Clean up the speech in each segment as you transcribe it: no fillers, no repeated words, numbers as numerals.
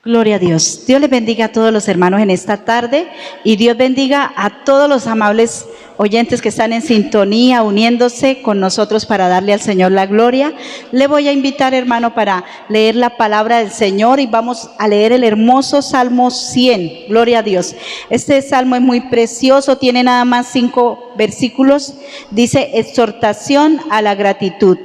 Gloria a Dios. Dios les bendiga a todos los hermanos en esta tarde y Dios bendiga a todos los amables oyentes que están en sintonía, uniéndose con nosotros para darle al Señor la gloria. Le voy a invitar, hermano, para leer la palabra del Señor y vamos a leer el hermoso Salmo 100. Gloria a Dios. Este salmo es muy precioso, tiene nada más 5 versículos. Dice: exhortación a la gratitud.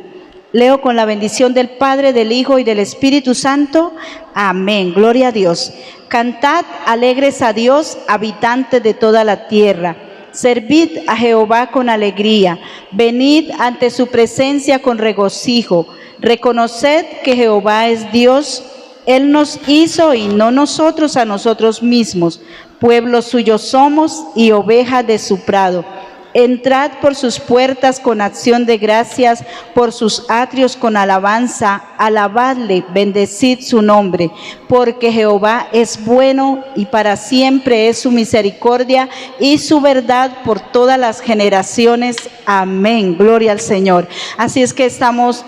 Leo con la bendición del Padre, del Hijo y del Espíritu Santo. Amén. Gloria a Dios. Cantad alegres a Dios, habitantes de toda la tierra. Servid a Jehová con alegría. Venid ante su presencia con regocijo. Reconoced que Jehová es Dios. Él nos hizo y no nosotros a nosotros mismos. Pueblo suyo somos y ovejas de su prado. Entrad por sus puertas con acción de gracias, por sus atrios con alabanza. Alabadle, bendecid su nombre, porque Jehová es bueno y para siempre es su misericordia y su verdad por todas las generaciones. Amén. Gloria al Señor. Así es que estamos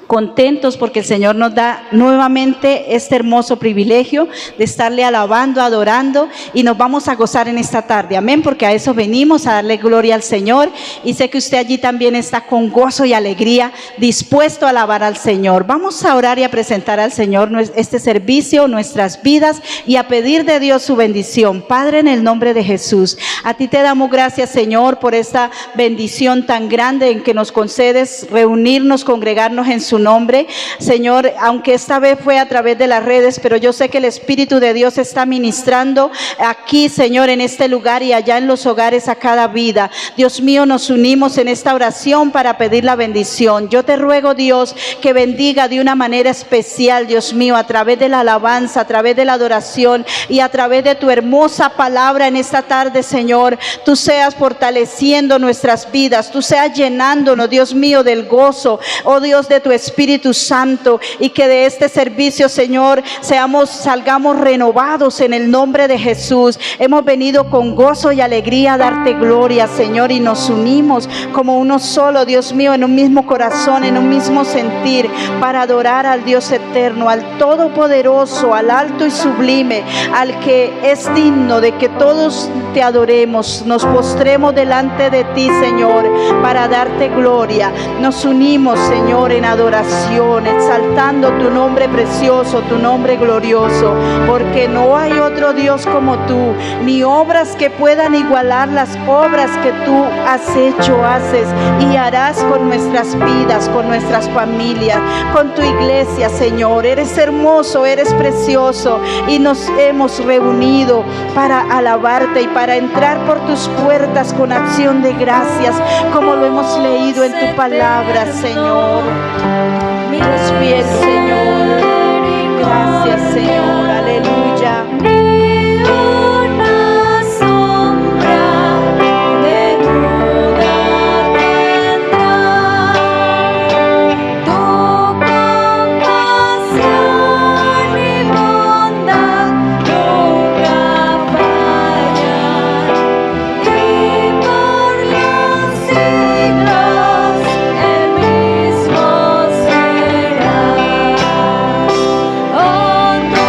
contentos porque el Señor nos da nuevamente este hermoso privilegio de estarle alabando, adorando, y nos vamos a gozar en esta tarde, amén, porque a eso venimos, a darle gloria al Señor, y sé que usted allí también está con gozo y alegría, dispuesto a alabar al Señor. Vamos a orar y a presentar al Señor este servicio, nuestras vidas, y a pedir de Dios su bendición. Padre, en el nombre de Jesús, a ti te damos gracias, Señor, por esta bendición tan grande en que nos concedes reunirnos, congregarnos en su nombre, Señor, aunque esta vez fue a través de las redes, pero yo sé que el Espíritu de Dios está ministrando aquí, Señor, en este lugar y allá en los hogares a cada vida. Dios mío, nos unimos en esta oración para pedir la bendición. Yo te ruego, Dios, que bendiga de una manera especial, Dios mío, a través de la alabanza, a través de la adoración y a través de tu hermosa palabra en esta tarde, Señor. Tú seas fortaleciendo nuestras vidas, tú seas llenándonos, Dios mío, del gozo, oh Dios, de tu Espíritu Santo, y que de este servicio, Señor, salgamos renovados en el nombre de Jesús. Hemos venido con gozo y alegría a darte gloria, Señor, y nos unimos como uno solo, Dios mío, en un mismo corazón, en un mismo sentir, para adorar al Dios eterno, al Todopoderoso, al alto y sublime, al que es digno de que todos te adoremos, nos postremos delante de ti, Señor, para darte gloria. Nos unimos, Señor, en adoración, exaltando tu nombre precioso, tu nombre glorioso, porque no hay otro Dios como tú, ni obras que puedan igualar las obras que tú has hecho, haces y harás con nuestras vidas, con nuestras familias, con tu iglesia, Señor. Eres hermoso, eres precioso, y nos hemos reunido para alabarte y para entrar por tus puertas con acción de gracias, como lo hemos leído en tu palabra, Señor. Eres fiel, Señor. Gracias, Señor. Aleluya. Oh, tu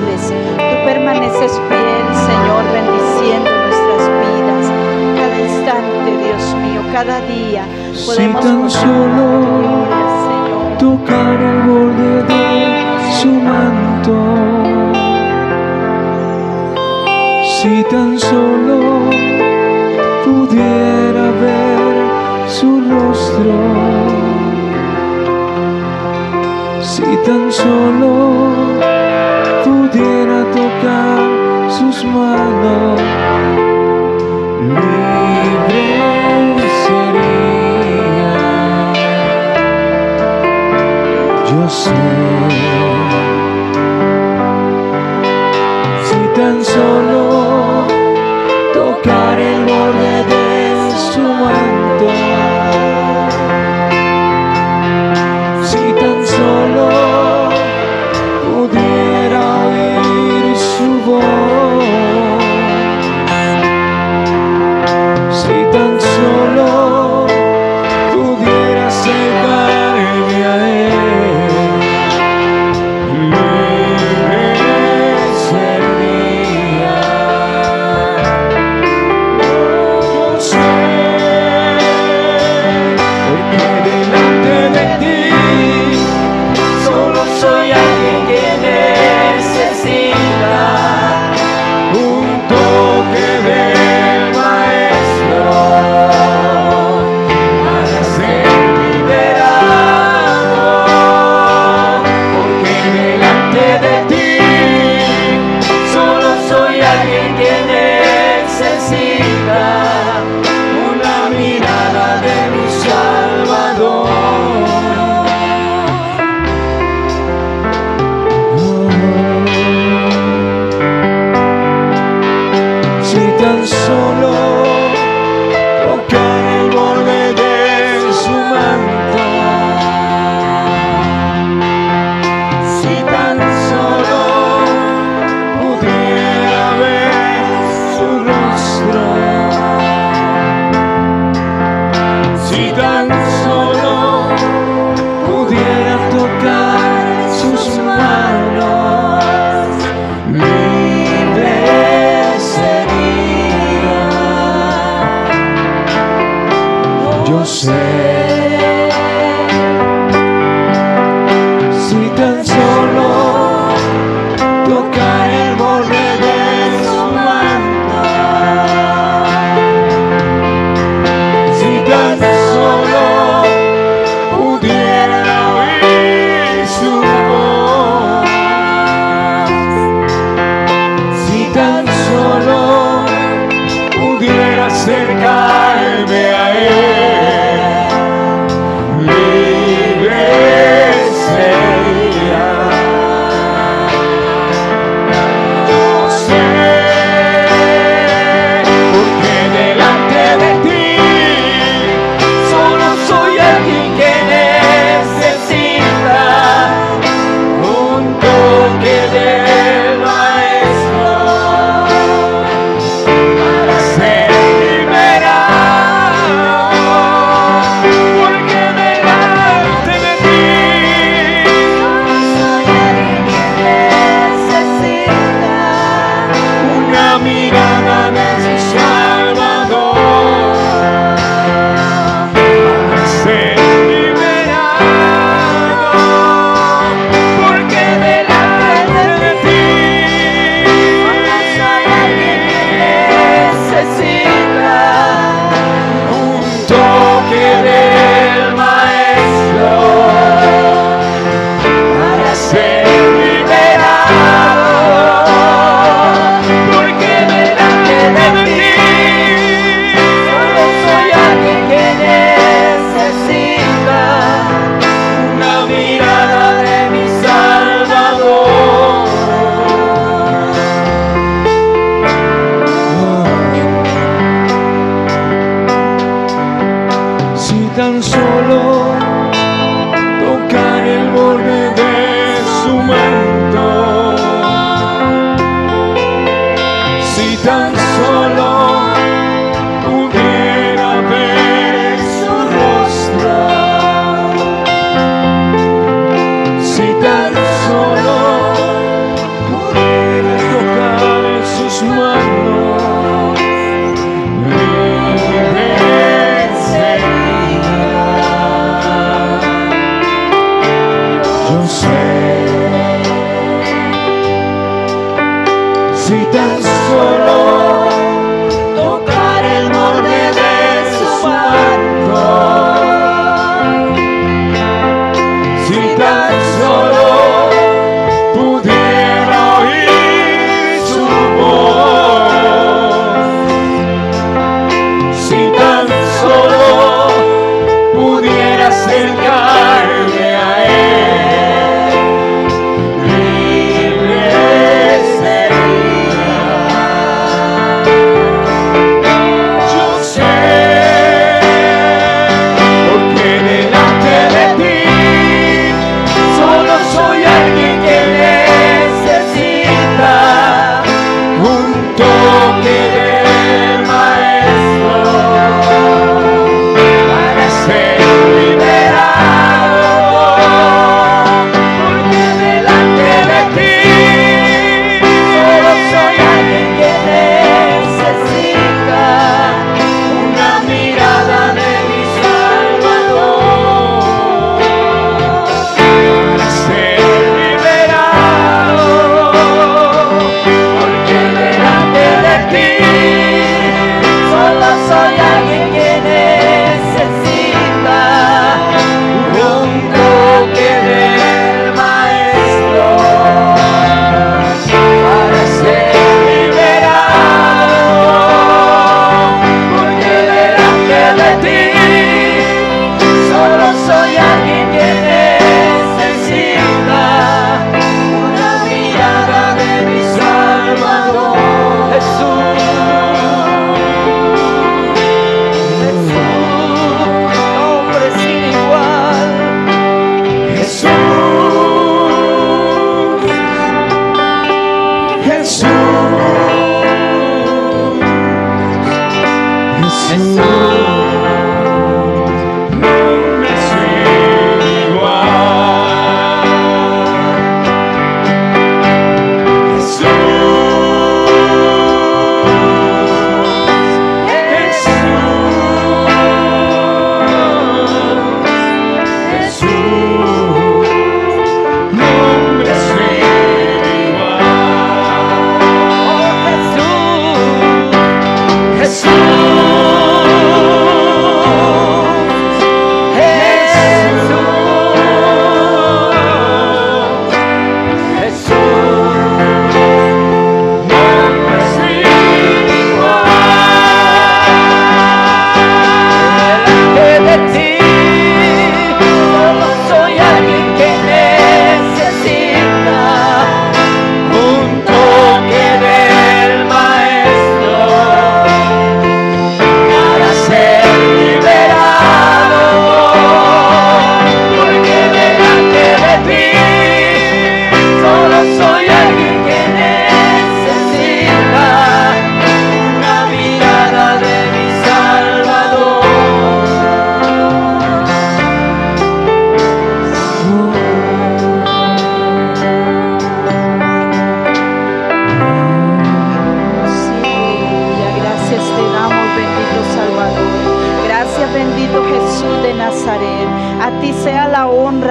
fieles. Tú permaneces fiel, Señor, bendiciendo nuestras vidas. Cada instante, Dios mío, cada día podemos Si tan solo gloria, Señor. tocar el borde de su manto, si tan solo pudiera ver su rostro, si tan solo pudiera tocar sus manos, libre sería. Yo sé, si tan solo tocar el borde de su manto, si tan solo pudiera oír su voz, si tan solo pudiera acercarme a él, libre sería. Yo sé, porque delante de ti solo soy alguien que necesita un toque del Maestro para ser liberado, porque delante de ti solo soy alguien que necesita una mirada de mi Salvador. Si tan solo tocar el borde de su manto, si tan solo pudiera ver su rostro, si tan solo pudiera tocar sus manos, libre sería. Yo sé, si tan solo tocar el borde de su manto, si tan solo pudiera oír su voz, si tan solo pudiera acercarme a él, libre sería. Yo sé, porque delante de ti solo soy alguien que necesita un toque del Maestro para ser liberado.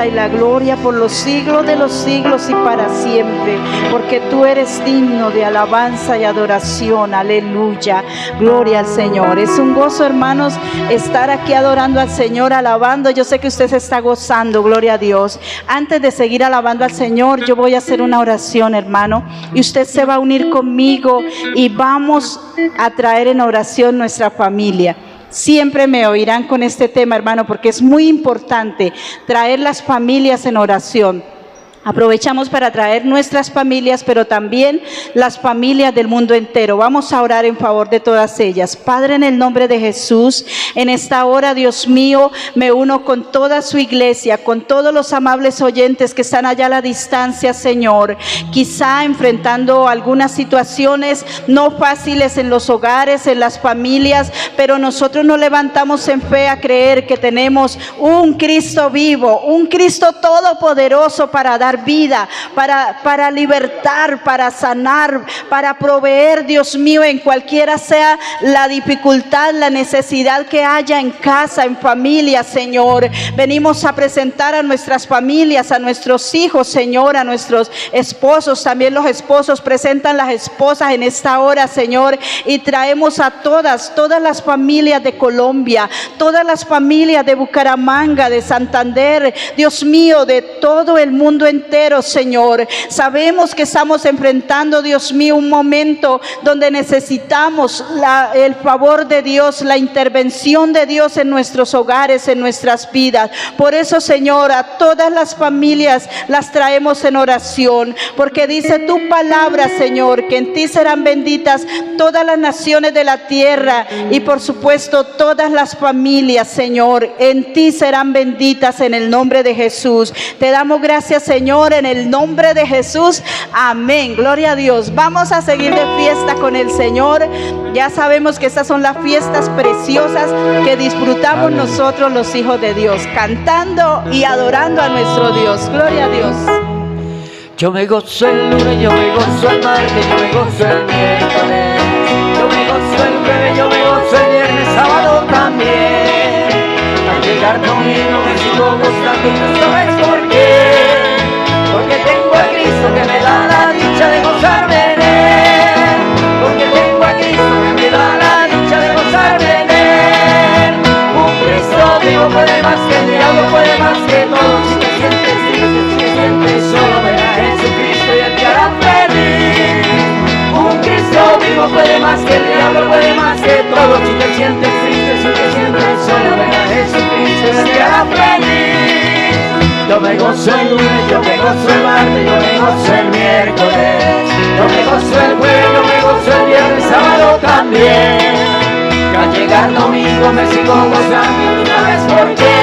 y la gloria por los siglos de los siglos y para siempre, porque tú eres digno de alabanza y adoración. Aleluya, gloria al Señor. Es un gozo, hermanos, estar aquí adorando al Señor, alabando. Yo sé que usted se está gozando, gloria a Dios. Antes de seguir alabando al Señor, yo voy a hacer una oración, hermano, y usted se va a unir conmigo y vamos a traer en oración nuestra familia. Siempre me oirán con este tema, hermano, porque es muy importante traer las familias en oración. Aprovechamos para traer nuestras familias, pero también las familias del mundo entero. Vamos a orar en favor de todas ellas. Padre, en el nombre de Jesús, en esta hora, Dios mío, me uno con toda su iglesia, con todos los amables oyentes que están allá a la distancia, Señor, quizá enfrentando algunas situaciones no fáciles en los hogares, en las familias, pero nosotros nos levantamos en fe a creer que tenemos un Cristo vivo, un Cristo todopoderoso para dar vida, para libertar, para sanar, para proveer, Dios mío, en cualquiera sea la dificultad, la necesidad que haya en casa, en familia, Señor. Venimos a presentar a nuestras familias, a nuestros hijos, Señor, a nuestros esposos. También los esposos presentan las esposas en esta hora, Señor, y traemos a todas las familias de Colombia, todas las familias de Bucaramanga, de Santander, Dios mío, de todo el mundo entero, Señor. Sabemos que estamos enfrentando, Dios mío, un momento donde necesitamos el favor de Dios, la intervención de Dios en nuestros hogares, en nuestras vidas. Por eso, Señor, a todas las familias las traemos en oración, porque dice tu palabra, Señor, que en ti serán benditas todas las naciones de la tierra y por supuesto todas las familias, Señor, en ti serán benditas en el nombre de Jesús. Te damos gracias, Señor, en el nombre de Jesús. Amén. Gloria a Dios. Vamos a seguir de fiesta con el Señor. Ya sabemos que estas son las fiestas preciosas que disfrutamos nosotros los hijos de Dios, cantando y adorando a nuestro Dios. Gloria a Dios. Yo me gozo el lunes, yo me gozo el martes, yo me gozo el miércoles, yo me gozo el jueves, yo me gozo el viernes, sábado también. Al llegar domingo me sigo gozando y no sabes por qué, porque tengo a Cristo que me da la dicha de gozarme en Él, porque tengo a Cristo que me da la dicha de gozarme en Él. Un Cristo vivo puede más que el diablo, puede más que todo. Si te sientes triste, si te sientes solo, ven a Jesucristo y Él te hará feliz. Un Cristo vivo puede más que el diablo, puede más que todo. Si te sientes triste, si te sientes solo, ven a Jesucristo y Él te hará feliz. Yo me gozo el lunes, yo me gozo el martes, yo me gozo el miércoles, yo me gozo el jueves, yo me gozo el viernes, sábado también. Que al llegar domingo me sigo gozando y no sabes por qué,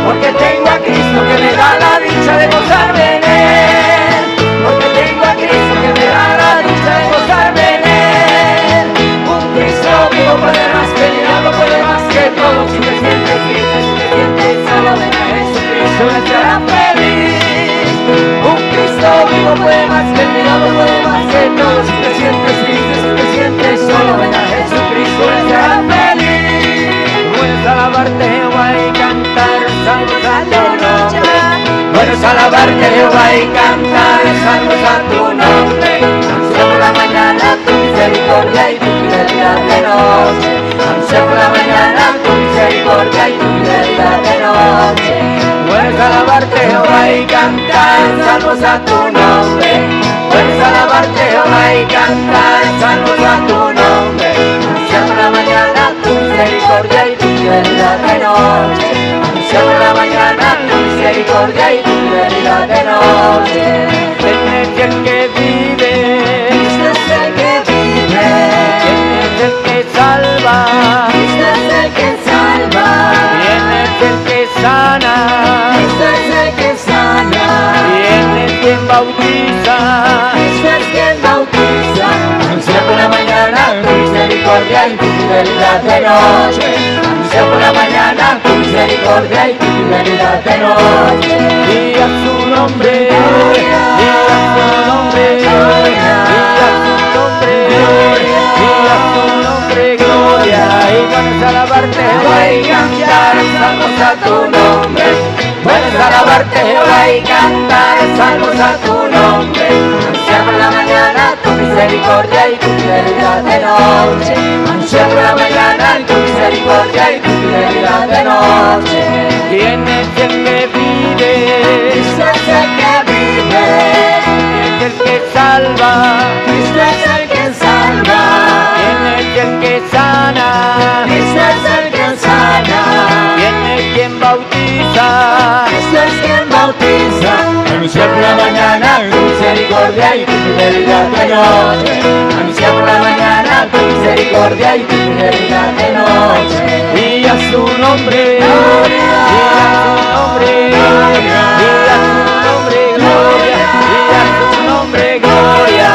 porque tengo a Cristo que me da la dicha de gozarme en Él, porque tengo a Cristo que me da la dicha de gozarme en Él. Un Cristo vivo puede más que Cristo estará feliz. Un Cristo vivo puede más que el diablo, puede más que todo. Si te sientes triste, si te sientes solo, ven a Jesucristo estará feliz. Puedes alabarte Jehová y cantar salmos a tu nombre. Puedes alabarte Jehová y cantar salmos a tu nombre. Ansía por la mañana tu misericordia y tu fidelidad de noche. Ansía por la mañana tu misericordia y tu fidelidad de noche. Puedes alabarte Jehová y cantar salmos a tu nombre. Puedes alabarte Jehová y cantar salmos a tu nombre. Ansía por la mañana tu misericordia y tu fidelidad de noche. Ansía por la mañana tu misericordia y tu fidelidad de noche. ¿Quién es el que vive? Cristo es el que vive. ¿Quién es el que salva? Cristo es el que salva. ¿Quién es el que sana? Cristo es el que sana. ¿Quién es quien bautiza? Cristo es quien bautiza. Anuncia por la mañana tu misericordia y tu fidelidad de noche. Anuncia por la mañana tu misericordia y tu fidelidad de noche. Y a su nombre, y a su nombre, y a su nombre, y a su nombre, gloria. Y puedes alabarte Jehová y cantar salmos a tu nombre. Puedes alabarte Jehová y cantar salmos a tu nombre. Anuncia por la mañana tu misericordia y tu fidelidad de noche. Anuncia por la mañana tu misericordia y tu fidelidad de noche. ¿Quién es el que vive? Cristo es el que vive. ¿Quién es el que salva? Cristo es el que salva. ¿Quién es el que sana? Cristo es el que sana. ¿Quién es quien bautiza? Cristo es quien bautiza. Anuncia por la mañana tu misericordia y tu fidelidad de noche. Anuncia por la mañana tu misericordia y tu fidelidad de noche. Y a su nombre, y a su nombre, y a su nombre, gloria, y a su nombre, gloria.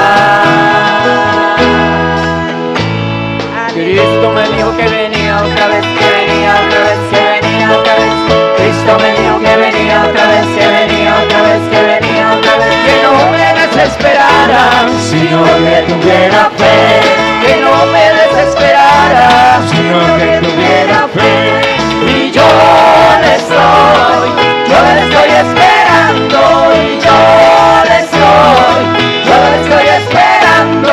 Cristo me dijo que venía otra vez, que venía otra vez, que venía otra vez. Cristo me dijo que venía otra vez, que venía otra vez, que venía otra vez. Que no me desesperara, sino que tuviera fe. Que no me desesperara, sino que tuviera fe. Y yo le estoy esperando. Y yo le estoy esperando.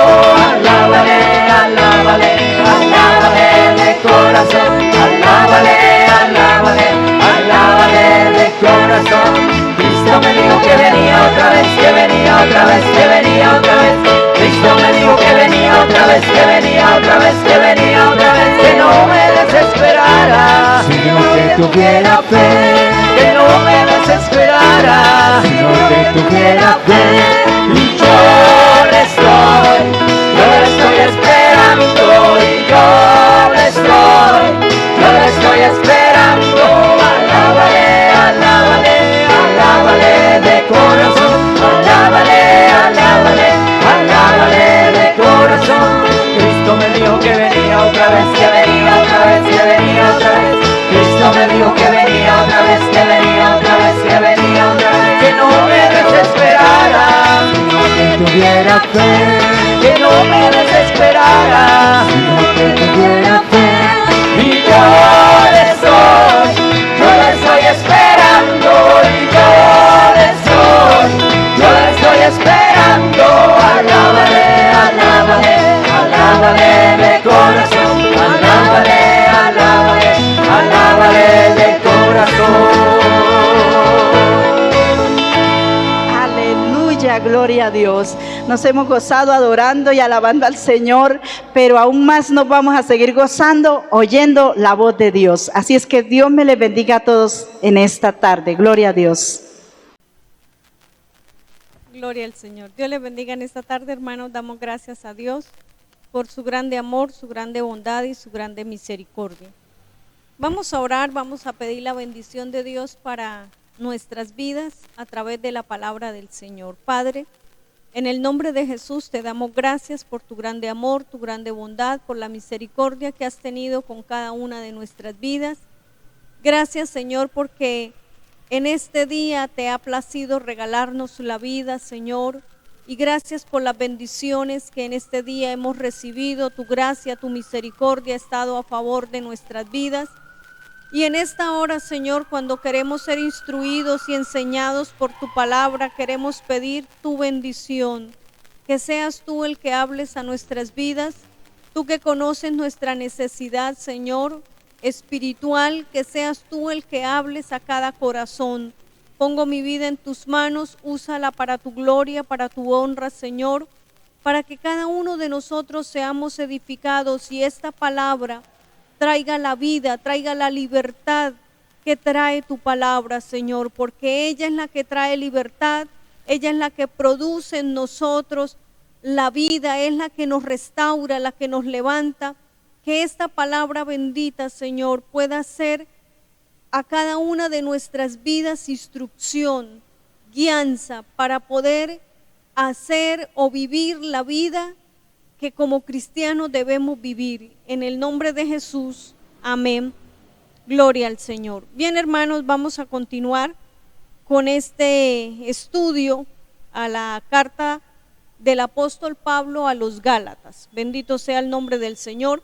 Alábale, alábale, alábale de corazón. Alábale, alábale, alábale de corazón. Cristo me dijo que venía otra vez, que venía otra vez, que venía otra vez. Cristo me dijo que venía otra vez, que venía otra vez, que venía otra vez. Que no me desesperara, sino que tuviera fe. Que no me desesperara, sino que tuviera fe. Y yo le estoy esperando. Y yo le estoy esperando. Alábale, alábale, alábale de corazón. Alábale, alábale, alábale de corazón. Cristo me dijo que venía otra vez, que venía otra vez, que venía otra vez. Cristo me dijo que venía otra vez, que venía otra vez, que venía otra vez. Que no me desesperara, sino que tuviera fe. Que no me desesperara, sino que tuviera fe. Y yo le estoy esperando. Y yo le estoy esperando. Alábale, alábale, alábale de corazón. Alábale, alábale, alábale de corazón. Aleluya, gloria a Dios. Nos hemos gozado adorando y alabando al Señor, pero aún más nos vamos a seguir gozando oyendo la voz de Dios. Así es que Dios me les bendiga a todos en esta tarde. Gloria a Dios. Gloria al Señor. Dios les bendiga en esta tarde, hermanos. Damos gracias a Dios por su grande amor, su grande bondad y su grande misericordia. Vamos a orar, vamos a pedir la bendición de Dios para nuestras vidas a través de la palabra del Señor. Padre, en el nombre de Jesús te damos gracias por tu grande amor, tu grande bondad, por la misericordia que has tenido con cada una de nuestras vidas. Gracias, Señor, porque En este día te ha placido regalarnos la vida, Señor, y gracias por las bendiciones que en este día hemos recibido. Tu gracia, tu misericordia ha estado a favor de nuestras vidas. Y en esta hora, Señor, cuando queremos ser instruidos y enseñados por tu palabra, queremos pedir tu bendición. Que seas tú el que hables a nuestras vidas, tú que conoces nuestra necesidad, Señor, espiritual, que seas tú el que hables a cada corazón. Pongo mi vida en tus manos, úsala para tu gloria, para tu honra, Señor, para que cada uno de nosotros seamos edificados y esta palabra traiga la vida, traiga la libertad que trae tu palabra, Señor, porque ella es la que trae libertad, ella es la que produce en nosotros la vida, es la que nos restaura, la que nos levanta. Que esta palabra bendita, Señor, pueda ser a cada una de nuestras vidas instrucción, guianza para poder hacer o vivir la vida que como cristianos debemos vivir. En el nombre de Jesús, amén. Gloria al Señor. Bien, hermanos, vamos a continuar con este estudio a la carta del apóstol Pablo a los Gálatas. Bendito sea el nombre del Señor.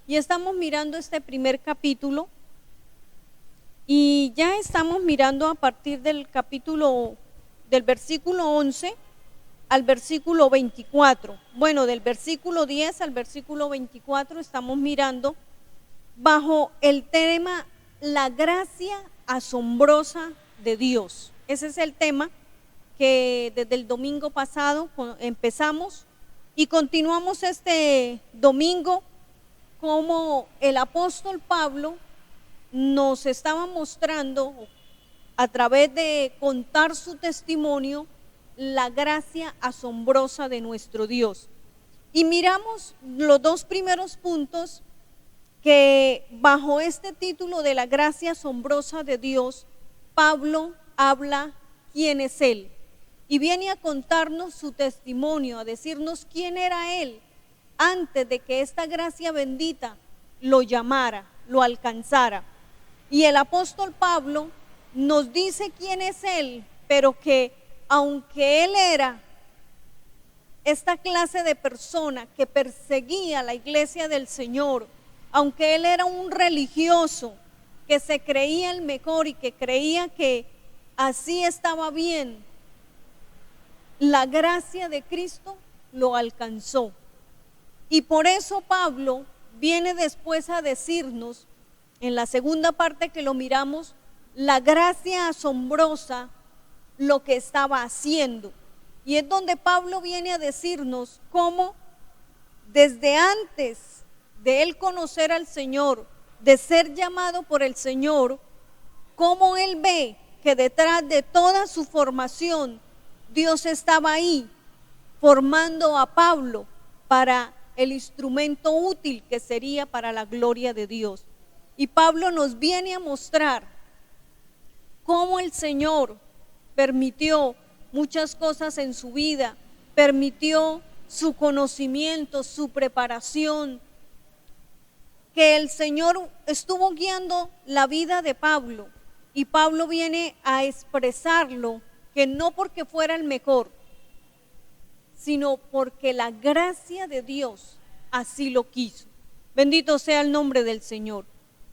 Y estamos mirando este primer capítulo y ya estamos mirando a partir del capítulo, del versículo 11 al versículo 24. Bueno, del versículo 10 al versículo 24 estamos mirando bajo el tema la gracia asombrosa de Dios. Ese es el tema que desde el domingo pasado empezamos y continuamos este domingo, como el apóstol Pablo nos estaba mostrando a través de contar su testimonio la gracia asombrosa de nuestro Dios. Y miramos los dos primeros puntos que bajo este título de la gracia asombrosa de Dios, Pablo habla quién es Él y viene a contarnos su testimonio, a decirnos quién era Él antes de que esta gracia bendita lo llamara, lo alcanzara. Y el apóstol Pablo nos dice quién es Él, pero que aunque Él era esta clase de persona que perseguía a la iglesia del Señor, aunque Él era un religioso que se creía el mejor y que creía que así estaba bien, la gracia de Cristo lo alcanzó. Y por eso Pablo viene después a decirnos, en la segunda parte que lo miramos, la gracia asombrosa, lo que estaba haciendo. Y es donde Pablo viene a decirnos cómo desde antes de él conocer al Señor, de ser llamado por el Señor, cómo él ve que detrás de toda su formación, Dios estaba ahí formando a Pablo para el instrumento útil que sería para la gloria de Dios. Y Pablo nos viene a mostrar cómo el Señor permitió muchas cosas en su vida, permitió su conocimiento, su preparación, que el Señor estuvo guiando la vida de Pablo. Y Pablo viene a expresarlo, que no porque fuera el mejor, sino porque la gracia de Dios así lo quiso. Bendito sea el nombre del Señor.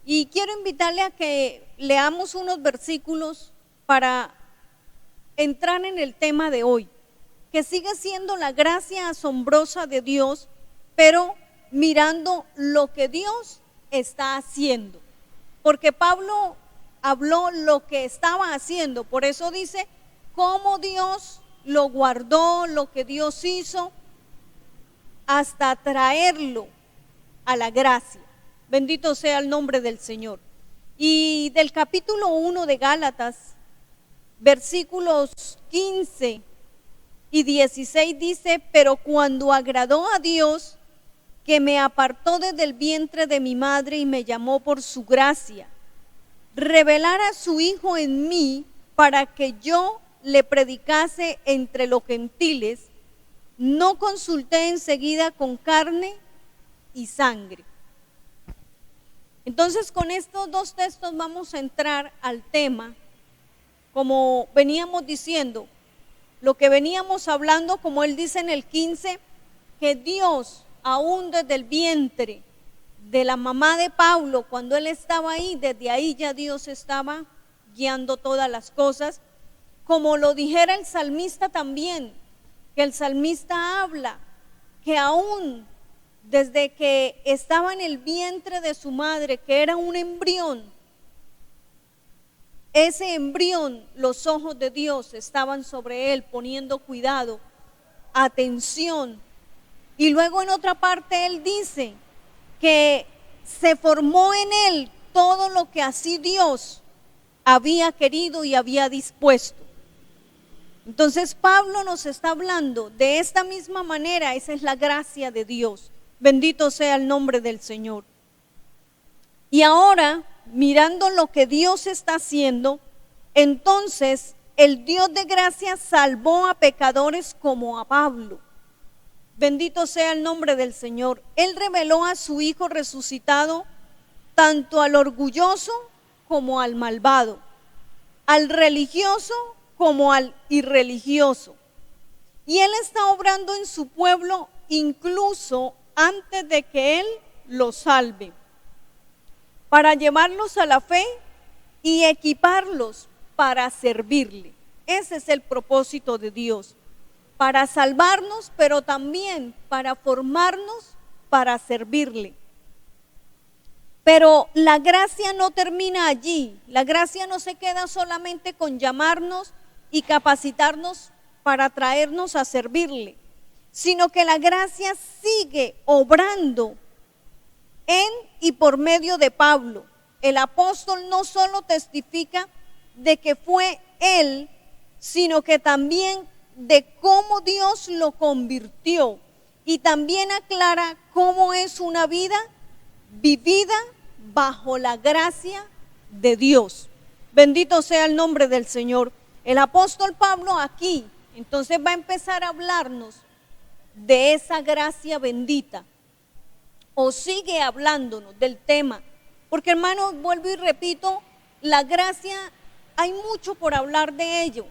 Y quiero invitarle a que leamos unos versículos para entrar en el tema de hoy, que sigue siendo la gracia asombrosa de Dios, pero mirando lo que Dios está haciendo. Porque Pablo habló lo que estaba haciendo, por eso dice cómo Dios lo guardó, lo que Dios hizo, hasta traerlo a la gracia. Bendito sea el nombre del Señor. Y del capítulo 1 de Gálatas, versículos 15 y 16 dice: pero cuando agradó a Dios, que me apartó desde el vientre de mi madre y me llamó por su gracia, revelar a su Hijo en mí para que yo le predicase entre los gentiles, no consulté enseguida con carne y sangre. Entonces, con estos dos textos vamos a entrar al tema como veníamos diciendo, lo que veníamos hablando, como él dice en el 15, que Dios, aún desde el vientre de la mamá de Pablo, cuando él estaba ahí, desde ahí ya Dios estaba guiando todas las cosas, como lo dijera el salmista también, que el salmista habla que aún desde que estaba en el vientre de su madre, que era un embrión, ese embrión, los ojos de Dios estaban sobre él, poniendo cuidado, atención. Y luego en otra parte él dice que se formó en él todo lo que así Dios había querido y había dispuesto. Entonces Pablo nos está hablando de esta misma manera, esa es la gracia de Dios. Bendito sea el nombre del Señor. Y ahora, mirando lo que Dios está haciendo, entonces el Dios de gracia salvó a pecadores como a Pablo. Bendito sea el nombre del Señor. Él reveló a su Hijo resucitado tanto al orgulloso como al malvado, al religioso como al irreligioso. Y Él está obrando en su pueblo incluso antes de que Él los salve, para llevarlos a la fe y equiparlos para servirle. Ese es el propósito de Dios, para salvarnos, pero también para formarnos para servirle. Pero la gracia no termina allí, la gracia no se queda solamente con llamarnos y capacitarnos para traernos a servirle, sino que la gracia sigue obrando en y por medio de Pablo. El apóstol no solo testifica de que fue él, sino que también de cómo Dios lo convirtió, y también aclara cómo es una vida vivida bajo la gracia de Dios. Bendito sea el nombre del Señor. El apóstol Pablo aquí entonces va a empezar a hablarnos de esa gracia bendita, o sigue hablándonos del tema, porque hermanos, vuelvo y repito, la gracia, hay mucho por hablar de ello,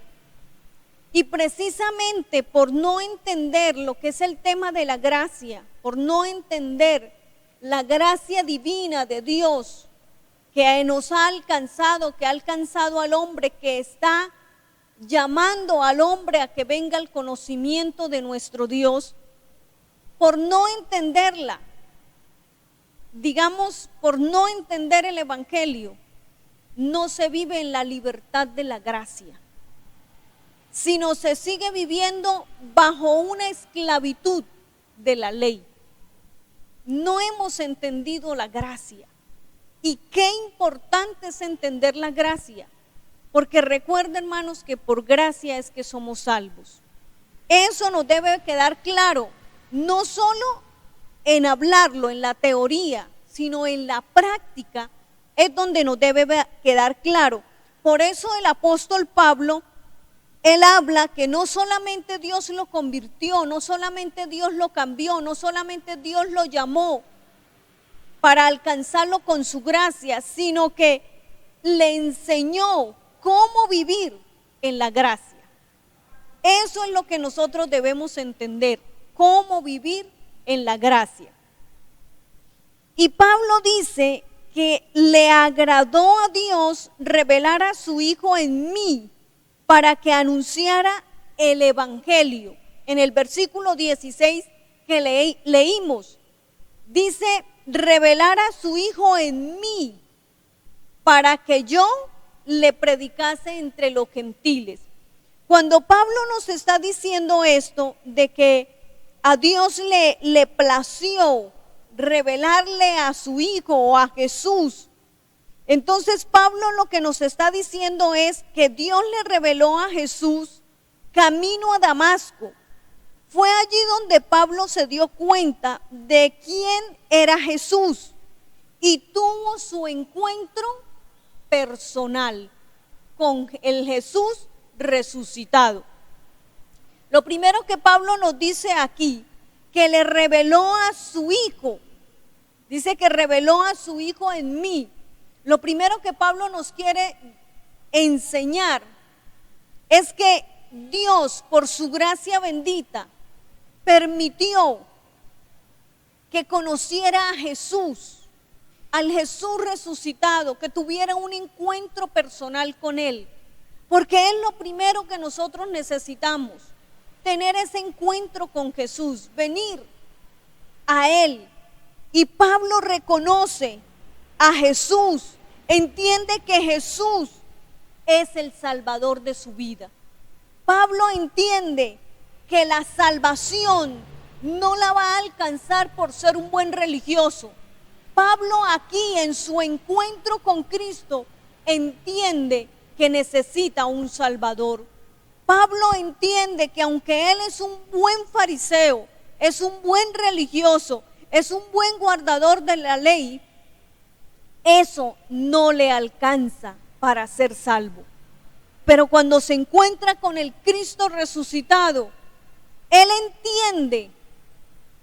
y precisamente por no entender lo que es el tema de la gracia, por no entender la gracia divina de Dios que nos ha alcanzado, que ha alcanzado al hombre, que está llamando al hombre a que venga al conocimiento de nuestro Dios, por no entenderla, digamos, por no entender el evangelio, no se vive en la libertad de la gracia, sino se sigue viviendo bajo una esclavitud de la ley. No hemos entendido la gracia. Y qué importante es entender la gracia, porque recuerden, hermanos, que por gracia es que somos salvos. Eso nos debe quedar claro, no solo en hablarlo, en la teoría, sino en la práctica es donde nos debe quedar claro. Por eso el apóstol Pablo, él habla que no solamente Dios lo convirtió, no solamente Dios lo cambió, no solamente Dios lo llamó para alcanzarlo con su gracia, sino que le enseñó cómo vivir en la gracia. Eso es lo que nosotros debemos entender, cómo vivir en la gracia. Y Pablo dice que le agradó a Dios revelar a su Hijo en mí para que anunciara el evangelio. En el versículo 16 que leímos, dice revelar a su Hijo en mí para que yo le predicase entre los gentiles. Cuando Pablo nos está diciendo esto de que a Dios le plació revelarle a su Hijo o a Jesús, entonces Pablo lo que nos está diciendo es que Dios le reveló a Jesús camino a Damasco. Fue allí donde Pablo se dio cuenta de quién era Jesús y tuvo su encuentro personal con el Jesús resucitado. Lo primero que Pablo nos dice aquí, que le reveló a su Hijo, dice que reveló a su Hijo en mí. Lo primero que Pablo nos quiere enseñar es que Dios, por su gracia bendita, permitió que conociera a Jesús, al Jesús resucitado, que tuviera un encuentro personal con Él. Porque es lo primero que nosotros necesitamos, tener ese encuentro con Jesús, venir a Él. Y Pablo reconoce a Jesús, entiende que Jesús es el Salvador de su vida. Pablo entiende que la salvación no la va a alcanzar por ser un buen religioso. Pablo aquí en su encuentro con Cristo entiende que necesita un Salvador. Pablo entiende que aunque él es un buen fariseo, es un buen religioso, es un buen guardador de la ley, eso no le alcanza para ser salvo. Pero cuando se encuentra con el Cristo resucitado, él entiende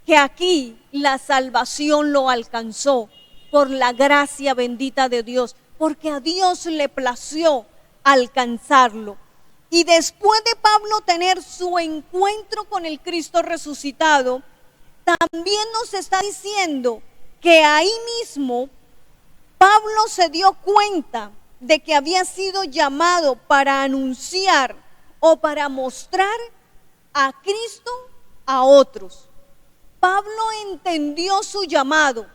que aquí la salvación lo alcanzó por la gracia bendita de Dios, porque a Dios le plació alcanzarlo. Y después de Pablo tener su encuentro con el Cristo resucitado, también nos está diciendo que ahí mismo Pablo se dio cuenta de que había sido llamado para anunciar o para mostrar a Cristo a otros. Pablo entendió su llamado.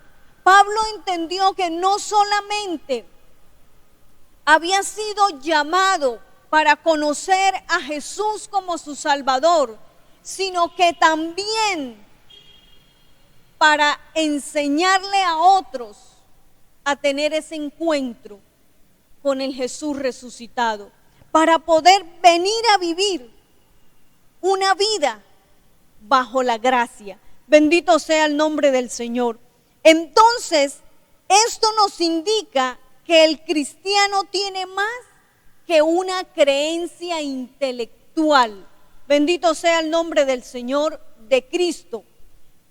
Pablo entendió que no solamente había sido llamado para conocer a Jesús como su Salvador, sino que también para enseñarle a otros a tener ese encuentro con el Jesús resucitado, para poder venir a vivir una vida bajo la gracia. Bendito sea el nombre del Señor. Entonces, esto nos indica que el cristiano tiene más que una creencia intelectual. Bendito sea el nombre del Señor de Cristo.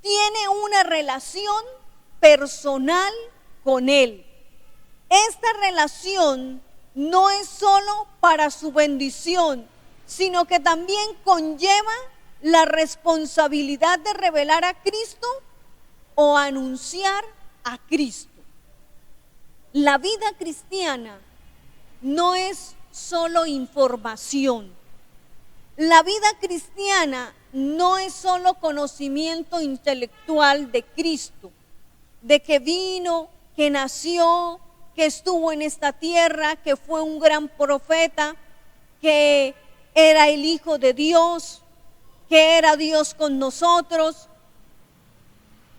Tiene una relación personal con Él. Esta relación no es solo para su bendición, sino que también conlleva la responsabilidad de revelar a Cristo o anunciar a Cristo. La vida cristiana no es solo información. La vida cristiana no es solo conocimiento intelectual de Cristo, de que vino, que nació, que estuvo en esta tierra, que fue un gran profeta, que era el Hijo de Dios, que era Dios con nosotros,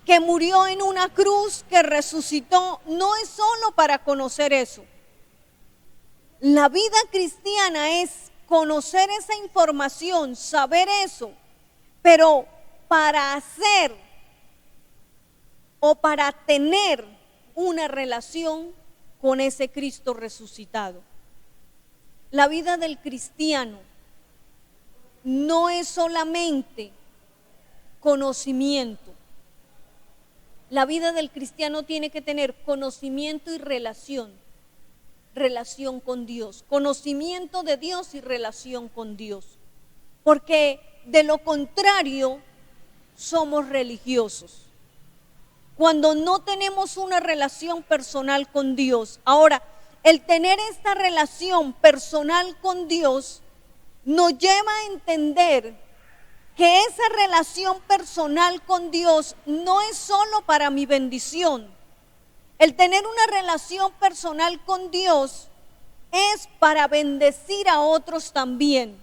que murió en una cruz, que resucitó. No es solo para conocer eso. La vida cristiana es conocer esa información, saber eso, pero para hacer o para tener una relación con ese Cristo resucitado. La vida del cristiano no es solamente conocimiento. La vida del cristiano tiene que tener conocimiento y relación con Dios, conocimiento de Dios y relación con Dios. Porque de lo contrario somos religiosos. Cuando no tenemos una relación personal con Dios. Ahora, el tener esta relación personal con Dios nos lleva a entender que esa relación personal con Dios no es solo para mi bendición. El tener una relación personal con Dios es para bendecir a otros también.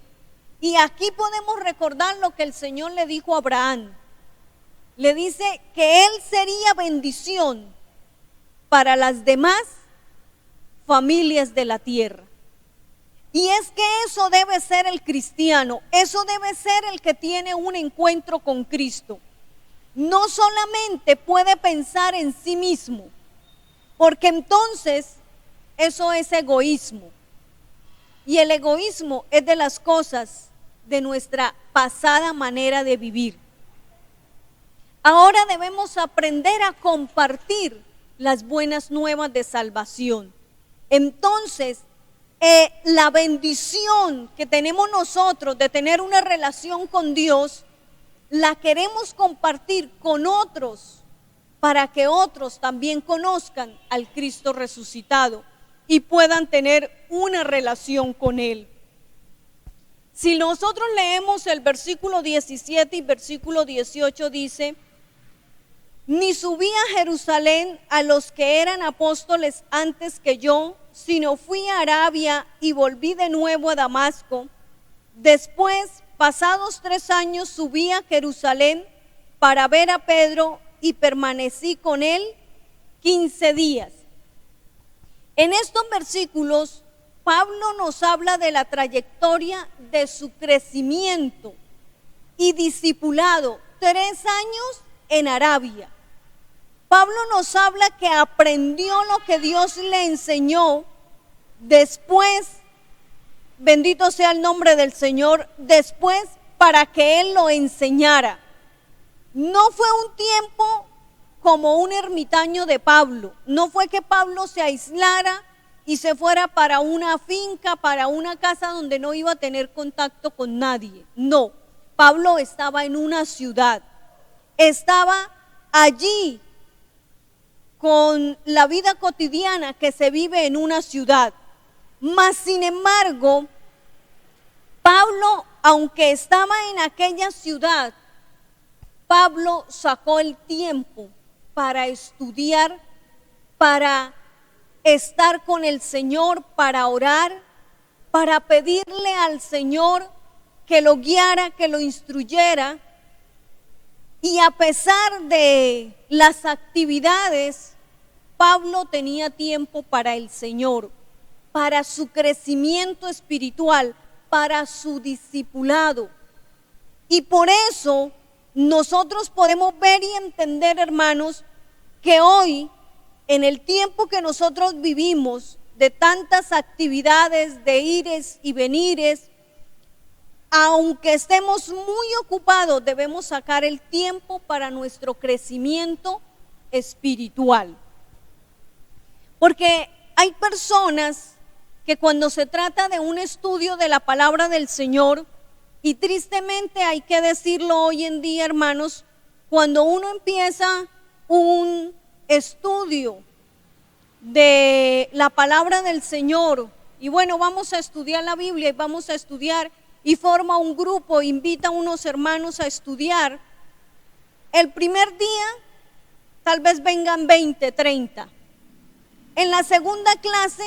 Y aquí podemos recordar lo que el Señor le dijo a Abraham. Le dice que él sería bendición para las demás familias de la tierra. Y es que eso debe ser el cristiano, eso debe ser el que tiene un encuentro con Cristo. No solamente puede pensar en sí mismo, porque entonces eso es egoísmo. Y el egoísmo es de las cosas de nuestra pasada manera de vivir. Ahora debemos aprender a compartir las buenas nuevas de salvación. Entonces, la bendición que tenemos nosotros de tener una relación con Dios, la queremos compartir con otros para que otros también conozcan al Cristo resucitado y puedan tener una relación con Él. Si nosotros leemos el versículo 17 y versículo 18 dice: ni subí a Jerusalén a los que eran apóstoles antes que yo, sino fui a Arabia y volví de nuevo a Damasco. Después, pasados 3 años, subí a Jerusalén para ver a Pedro y permanecí con él 15 días. En estos versículos, Pablo nos habla de la trayectoria de su crecimiento y discipulado, 3 años en Arabia. Pablo nos habla que aprendió lo que Dios le enseñó. Después, bendito sea el nombre del Señor, después para que Él lo enseñara. No fue un tiempo como un ermitaño de Pablo. No fue que Pablo se aislara y se fuera para una finca, para una casa donde no iba a tener contacto con nadie. No, Pablo estaba en una ciudad. Estaba allí con la vida cotidiana que se vive en una ciudad. Mas, sin embargo, Pablo, aunque estaba en aquella ciudad, Pablo sacó el tiempo para estudiar, para estar con el Señor, para orar, para pedirle al Señor que lo guiara, que lo instruyera. Y a pesar de las actividades, Pablo tenía tiempo para el Señor, para su crecimiento espiritual, para su discipulado. Y por eso nosotros podemos ver y entender, hermanos, que hoy, en el tiempo que nosotros vivimos, de tantas actividades, de ires y venires, aunque estemos muy ocupados, debemos sacar el tiempo para nuestro crecimiento espiritual. Porque hay personas que cuando se trata de un estudio de la palabra del Señor, y tristemente hay que decirlo hoy en día, hermanos, cuando uno empieza un estudio de la palabra del Señor, y bueno, vamos a estudiar la Biblia y vamos a estudiar, y forma un grupo, invita a unos hermanos a estudiar, el primer día tal vez vengan 20, 30. En la segunda clase